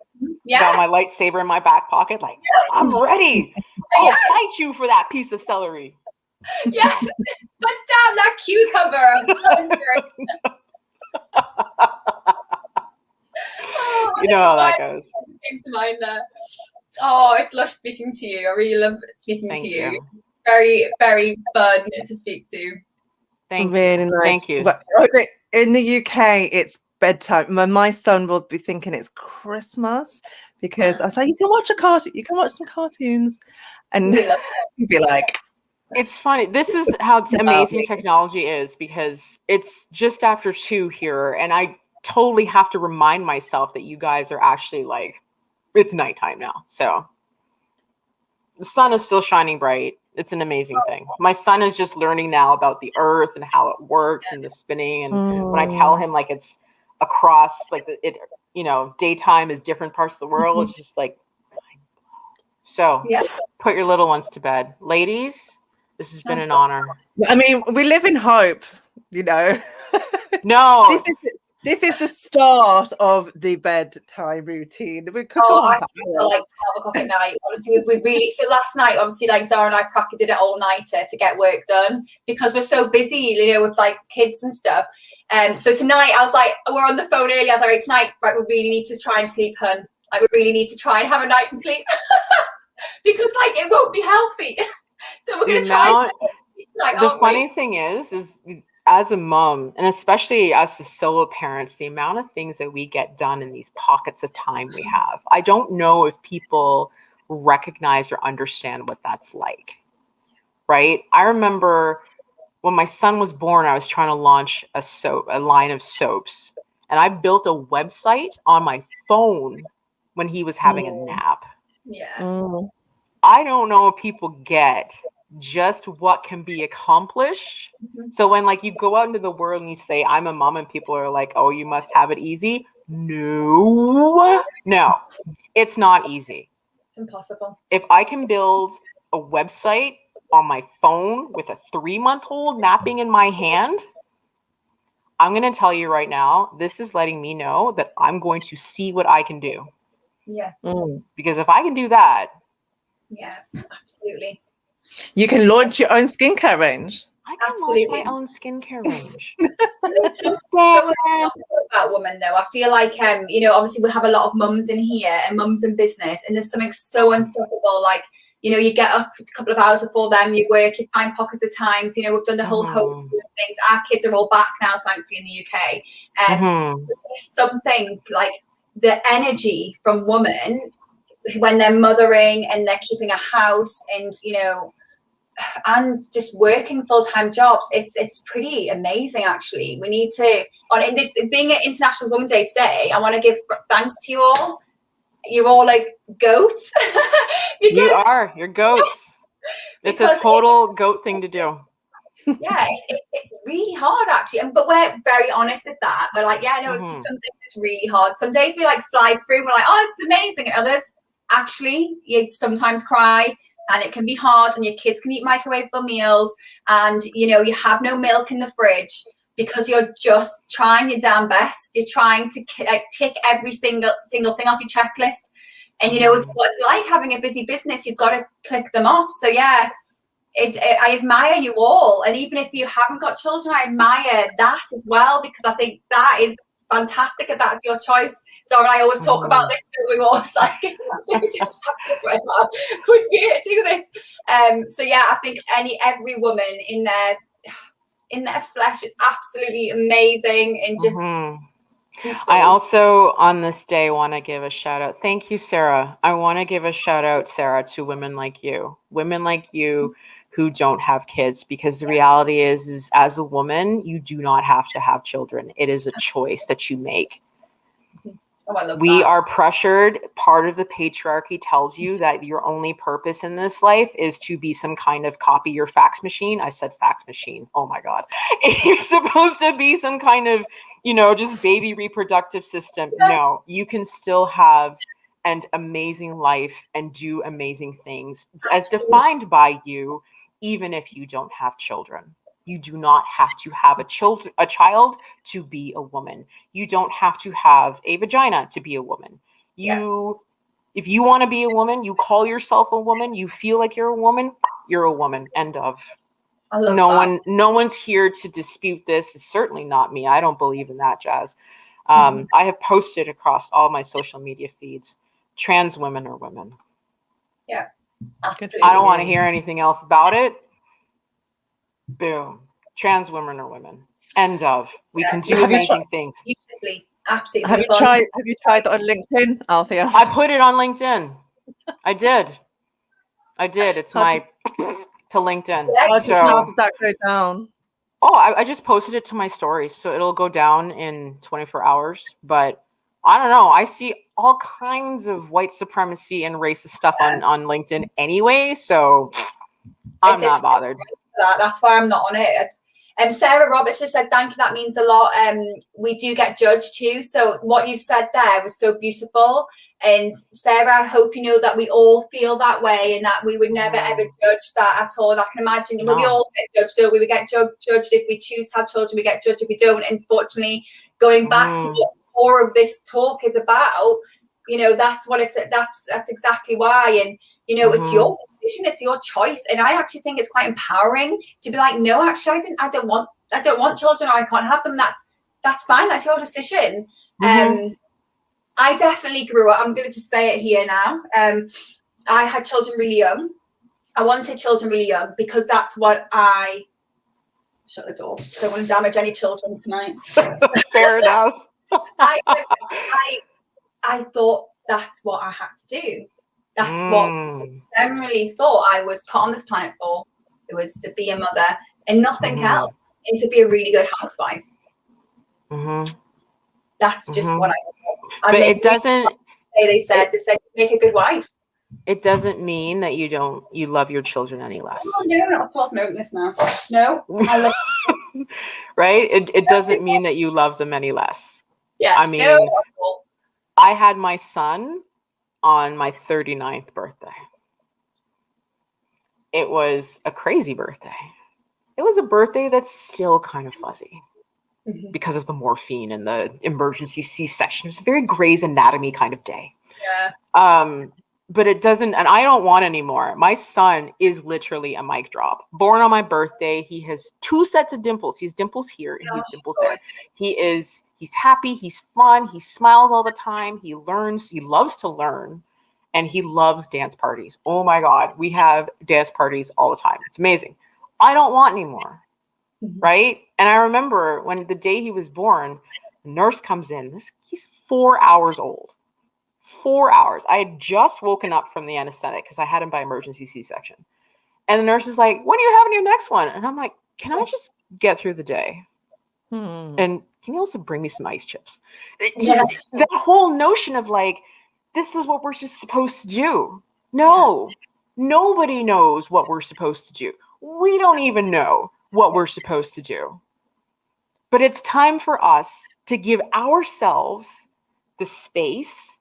Yeah. Got my lightsaber in my back pocket, like I'm ready. I'll fight you for that piece of celery. Yes, put down that cucumber. You know how that goes. Came to mind there. Oh, it's lush speaking to you. I really love speaking Thank to you. you. Very, very fun to speak to. Thank really you. nice. Thank you. But in the UK, it's bedtime. My son will be thinking it's Christmas because I was like, you can watch a cartoon, you can watch some cartoons, and he'd be like, it's funny. This is how amazing technology is, because it's just after 2 here, and I totally have to remind myself that you guys are actually like, it's nighttime now. So the sun is still shining bright. It's an amazing thing. My son is just learning now about the earth and how it works and the spinning. And when I tell him like it's across, like it, you know, daytime is different parts of the world, it's just like, so put your little ones to bed. Ladies, this has been an honor. I mean, we live in hope, you know. No. This is the start of the bedtime routine. We could go on for like 12 o'clock at night. Honestly, we really, so last night, obviously, like Zara and I practically did it all nighter to get work done because we're so busy, you know, with like kids and stuff. So tonight I was like, we're on the phone early. I was like, right, tonight, right, we really need to try and sleep, hun. Like, we really need to try and have a night and sleep because like it won't be healthy. So we're going to try. Like, the funny thing is as a mom, and especially as the solo parents, the amount of things that we get done in these pockets of time we have, I don't know if people recognize or understand what that's like, right? I remember when my son was born, I was trying to launch a line of soaps, and I built a website on my phone when he was having a nap. I don't know if people get just what can be accomplished. So when like you go out into the world and you say, I'm a mom, and people are like, oh, you must have it easy. No, it's not easy. It's impossible. If I can build a website on my phone with a 3-month-old napping in my hand, I'm going to tell you right now, this is letting me know that I'm going to see what I can do. Yeah. Because if I can do that. Yeah, absolutely. You can launch your own skincare range. I can launch my own skincare range. About women though, I feel like you know, obviously we have a lot of mums in here and mums in business, and there's something so unstoppable. Like, you know, you get up a couple of hours before them, you work, you find pockets of time. You know, we've done the whole host of things. Our kids are all back now, thankfully, in the UK. There's something like the energy from women when they're mothering and they're keeping a house and, you know, and just working full-time jobs. It's pretty amazing, actually. We need to, being an International Women's Day today, I want to give thanks to you all. You're all like goats. You're goats. It's a total goat thing to do. Yeah, it's really hard, actually. But we're very honest with that. We're like, yeah, no, it's some days it's really hard. Some days we like fly through and we're like, oh, this is amazing. And others, actually, you sometimes cry. And it can be hard, and your kids can eat microwavable meals, and you know, you have no milk in the fridge because you're just trying your damn best. You're trying to tick every single thing off your checklist, and you know it's what it's like having a busy business. You've got to click them off. So yeah, I admire you all, and even if you haven't got children, I admire that as well, because I think that is fantastic if that's your choice. So and I always talk about this, we always like would you do this? So yeah, I think every woman in their flesh is absolutely amazing, and just I also on this day want to give a shout out. Thank you, Sarah. I want to give a shout out, Sarah, to women like you who don't have kids, because the reality is as a woman, you do not have to have children. It is a choice that you make. We are pressured. Part of the patriarchy tells you that your only purpose in this life is to be some kind of copy your fax machine. I said fax machine. Oh my God. You're supposed to be some kind of, you know, just baby reproductive system. No, you can still have an amazing life and do amazing things as defined by you, even if you don't have children. You do not have to have a child to be a woman. You don't have to have a vagina to be a woman. If you want to be a woman, you call yourself a woman, you feel like you're a woman, you're a woman. End of. No one's here to dispute this. It's certainly not me. I don't believe in that jazz. I have posted across all my social media feeds, trans women are women. Yeah, absolutely. I don't want to hear anything else about it. Boom. Trans women are women. End of. We can do amazing things. Beautifully. Absolutely. Have you tried that on LinkedIn, Althea? I put it on LinkedIn. I did. It's my to LinkedIn. How does that go down? Oh, I just posted it to my stories, so it'll go down in 24 hours. But I don't know. I see all kinds of white supremacy and racist stuff on LinkedIn anyway, so I'm not bothered. That's why I'm not on it. Sarah Roberts just said, thank you, that means a lot. We do get judged too. So what you've said there was so beautiful. And Sarah, I hope you know that we all feel that way and that we would never ever judge that at all. I can imagine we all get judged, don't we? We get judged if we choose to have children, we get judged if we don't. Unfortunately, going back to what more of this talk is about, you know, that's exactly why. And you know, it's your decision, it's your choice. And I actually think it's quite empowering to be like, no, actually, I don't want children, or I can't have them. That's fine. That's your decision. I definitely grew up. I'm going to just say it here now. I had children really young. I wanted children really young because that's what I shut the door. Don't want to damage any children tonight. Fair enough. I thought that's what I had to do. That's what I generally thought I was put on this planet for. It was to be a mother and nothing else, and to be a really good housewife. That's just what I thought. But it doesn't. They said make a good wife. It doesn't mean that you love your children any less. Oh, no, not talk notice now. No, I love right? It doesn't mean that you love them any less. Yeah. I mean, I had my son on my 39th birthday. It was a crazy birthday. It was a birthday that's still kind of fuzzy because of the morphine and the emergency C-section. It was a very Grey's Anatomy kind of day. Yeah. But it doesn't, and I don't want any more. My son is literally a mic drop. Born on my birthday. He has 2 sets of dimples. He has dimples here and he has dimples there. He's happy. He's fun. He smiles all the time. He learns. He loves to learn. And he loves dance parties. Oh my God. We have dance parties all the time. It's amazing. I don't want any more. Right? And I remember when the day he was born, the nurse comes in. He's 4 hours old. 4 hours. I had just woken up from the anesthetic because I had him by emergency C-section. And the nurse is like, when are you having your next one? And I'm like, can I just get through the day? And can you also bring me some ice chips? That whole notion of like, this is what we're just supposed to do. No, nobody knows what we're supposed to do. We don't even know what we're supposed to do. But it's time for us to give ourselves the space,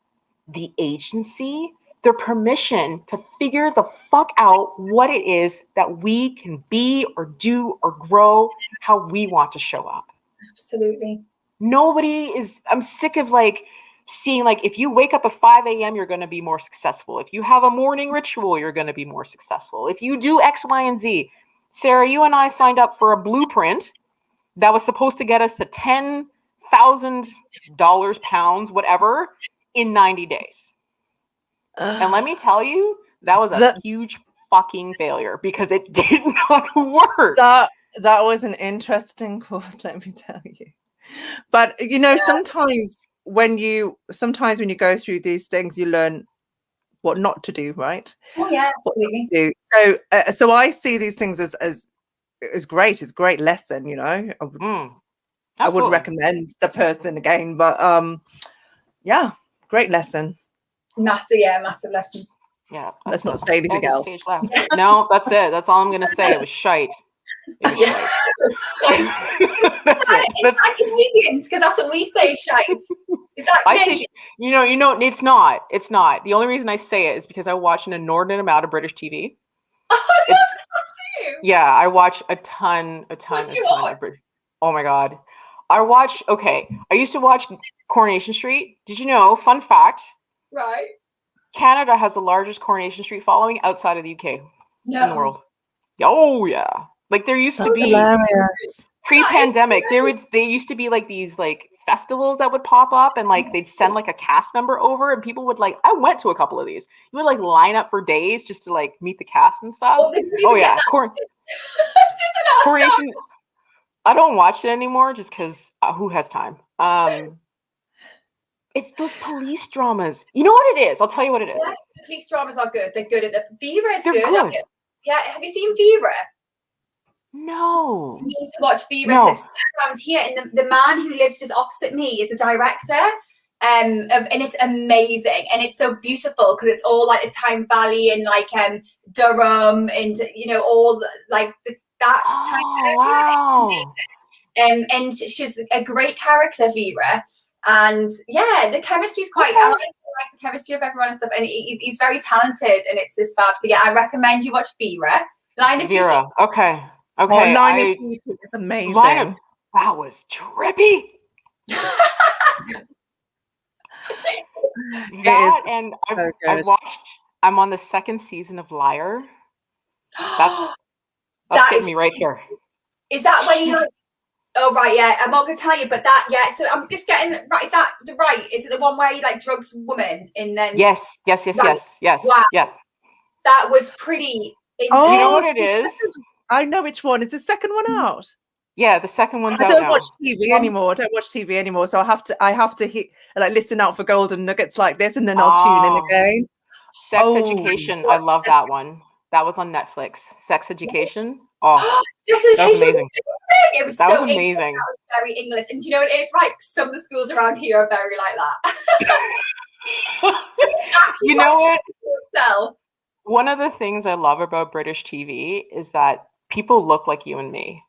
the agency, the permission to figure the fuck out what it is that we can be or do or grow how we want to show up. Absolutely. I'm sick of like seeing like if you wake up at 5 a.m. you're going to be more successful. If you have a morning ritual, you're going to be more successful. If you do X, Y, and Z. Sarah, you and I signed up for a blueprint that was supposed to get us to $10,000, pounds, whatever, in 90 days. And let me tell you, that was a huge fucking failure because it did not work. That was an interesting quote, let me tell you. But you know, sometimes when you go through these things, you learn what not to do, right? Oh yeah, absolutely. So I see these things as great. It's a great lesson, you know. I would recommend the person again, but yeah, great lesson. Massive lesson. Yeah. Let's not say anything else. No, that's it. That's all I'm gonna say. It was shite. It was shite. That's Canadians, because that's what we say, shite. Is that Canadian? You know, it's not. It's not. The only reason I say it is because I watch an inordinate amount of British TV. Yeah, I watch a ton of British. Oh my God. I used to watch Coronation Street. Did you know, fun fact, right? Canada has the largest Coronation Street following outside of the UK in the world. Oh yeah. Like there used to be pre-pandemic, they used to be like these like festivals that would pop up, and like they'd send like a cast member over, and people would like, I went to a couple of these. You would like line up for days just to like meet the cast and stuff. Oh yeah, Coronation. I don't watch it anymore just because who has time? It's those police dramas. You know what it is? I'll tell you what it is. Yes, the police dramas are good. They're good at the Vera is They're good. good. Yeah, have you seen Vera? No. You need to watch Vera No. because around here, and the man who lives just opposite me is a director. And it's amazing, and it's so beautiful because it's all like the Tyne Valley and like Durham, and you know all like that. Wow. And she's a great character, Vera, and yeah, the chemistry's quite. I like the chemistry of everyone and stuff, and he's very talented, and it's this fab. So yeah, I recommend you watch Vera. Line of Vera. Duty. Okay. Oh, Line of Duty is amazing. That was trippy. That and I watched. I'm on the second season of Liar. That's getting me right here. Is that when you? Oh right, yeah. I'm not gonna tell you, but that So I'm just getting right. Is that the right? Is it the one where he like drugs woman and then? Yes. Wow. Yeah. That was pretty intense. Oh, you know what it is? I know which one. Is the second one out? Yeah, the second one's out now. I don't watch TV anymore. So I have to listen out for golden nuggets like this, and then I'll tune in again. Sex Education. I love that one. That was on Netflix. Sex Education. Oh, that was amazing. It was that so was amazing. English. That was very English. And do you know what it is? Right, some of the schools around here are very like that. You know what? One of the things I love about British TV is that people look like you and me,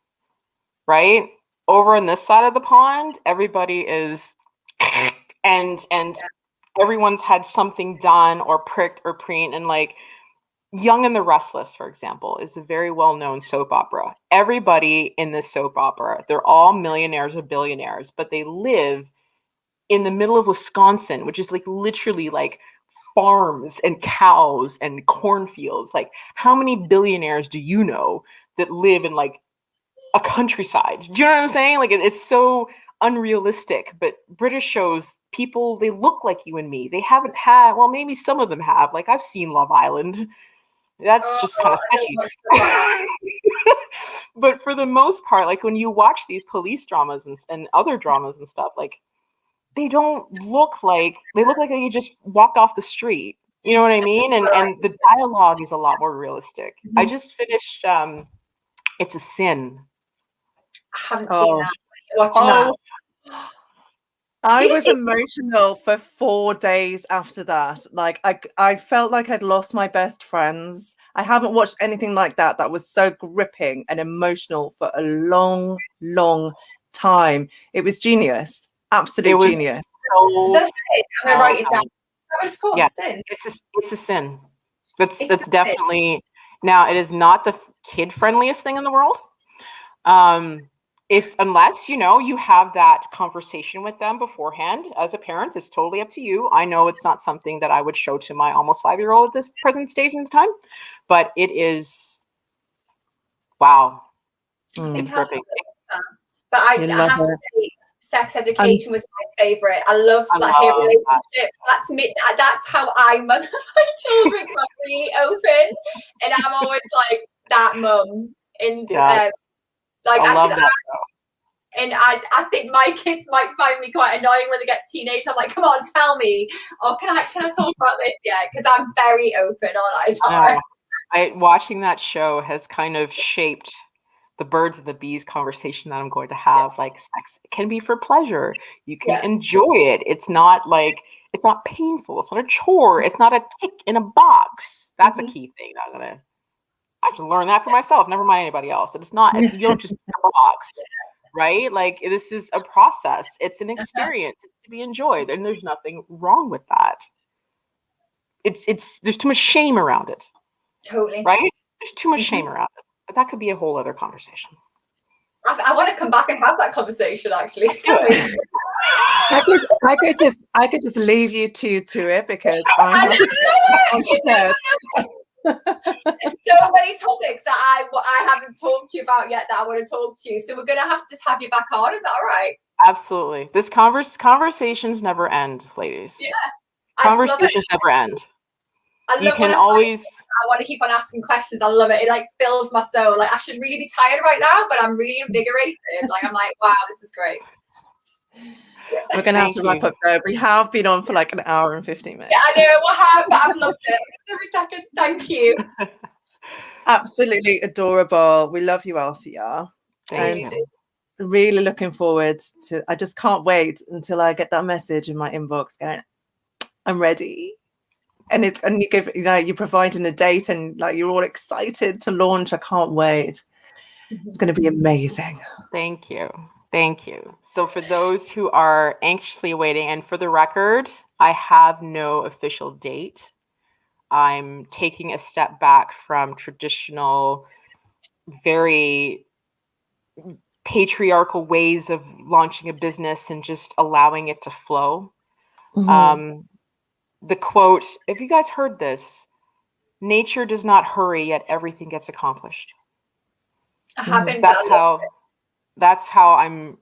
right? Over on this side of the pond, everybody is, and everyone's had something done or pricked or preened, and like Young and the Restless, for example, is a very well-known soap opera. Everybody in this soap opera, they're all millionaires or billionaires, but they live in the middle of Wisconsin, which is like literally like farms and cows and cornfields. Like, how many billionaires do you know that live in like a countryside? Do you know what I'm saying? Like, it's so unrealistic. But British shows, people, they look like you and me. They haven't had, well, maybe some of them have. Like, I've seen Love Island. That's just kind of sketchy. But for the most part, like when you watch these police dramas and other dramas and stuff, like they don't look like, they look like they just walked off the street. You know what I mean? And the dialogue is a lot more realistic. I just finished It's a Sin. I haven't seen that. Watch that. I was emotional for 4 days after that. Like I felt like I'd lost my best friends. I haven't watched anything like that was so gripping and emotional for a long, long time. It was genius. Absolute genius. So that's it. I'm gonna write it down. It's called Sin. It's a sin. That's definitely sin. Now it is not the kid friendliest thing in the world. Unless you have that conversation with them beforehand as a parent, it's totally up to you. I know it's not something that I would show to my almost 5-year-old at this present stage in time, but it is, wow. It's perfect. But I have to say, Sex Education was my favorite. I love that whole relationship. That's how I mother my children. I'm really open, and I'm always like that mum. And I love that. And I think my kids might find me quite annoying when they get to teenage. I'm like, come on, tell me. Or can I talk about this? Yeah, because I'm very open, aren't I? Watching that show has kind of shaped the birds and the bees conversation that I'm going to have. Like, sex can be for pleasure. You can enjoy it. It's not painful. It's not a chore. It's not a tick in a box. That's a key thing. I have to learn that for myself. Never mind anybody else. It's not, you don't just tick a box, right? Like, this is a process. It's an experience. It's to be enjoyed. And there's nothing wrong with that. There's too much shame around it. Totally. Right? There's too much shame around it. But that could be a whole other conversation. I want to come back and have that conversation, actually. I could just leave you to it because I'm There's so many topics that I haven't talked to you about yet that I want to talk to you. So we're gonna have to just have you back on. Is that all right? Absolutely. This conversations never end, ladies. Yeah. I just love it. Conversations never end. I You love can when always. I want to keep on asking questions. I love it. It like fills my soul. Like I should really be tired right now, but I'm really invigorated. Like I'm like, wow, this is great. We're going to have to wrap up there. We have been on for like an hour and 15 minutes. Yeah, I know what happened, but I've loved it every second. Thank you. Absolutely adorable. We love you, Althea. Thank you. Really looking forward to. I just can't wait until I get that message in my inbox going, I'm ready. And you give, you're providing a date and like you're all excited to launch. I can't wait. It's going to be amazing. Thank you. Thank you. So for those who are anxiously waiting, and for the record, I have no official date. I'm taking a step back from traditional, very patriarchal ways of launching a business and just allowing it to flow. The quote, if you guys heard this, nature does not hurry, yet everything gets accomplished. I haven't. That's how I'm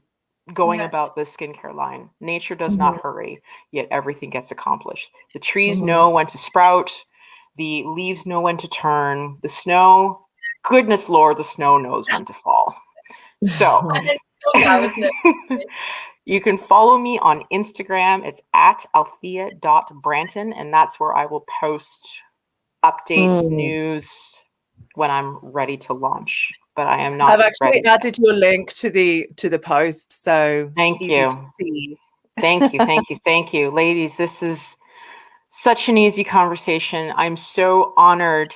going about this skincare line. Nature does not hurry, yet everything gets accomplished. The trees know when to sprout. The leaves know when to turn. The snow, goodness Lord, the snow knows when to fall. So you can follow me on Instagram. It's at althea.branton, and that's where I will post updates, news when I'm ready to launch. But I am not. I've actually added your link to the post, so thank you. Thank you, thank you, thank you, ladies. This is such an easy conversation. I'm so honored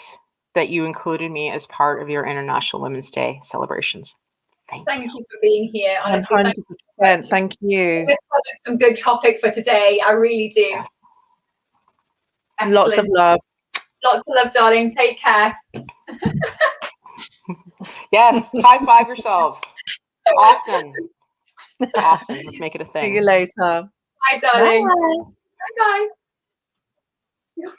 that you included me as part of your International Women's Day celebrations. Thank you for being here. Honestly, 100%. Thank you. Some good topic for today. I really do. Yes. Lots of love. Lots of love, darling. Take care. Yes. High five yourselves. Often. Let's make it a thing. See you later. Bye, darling. Bye. Bye. Bye.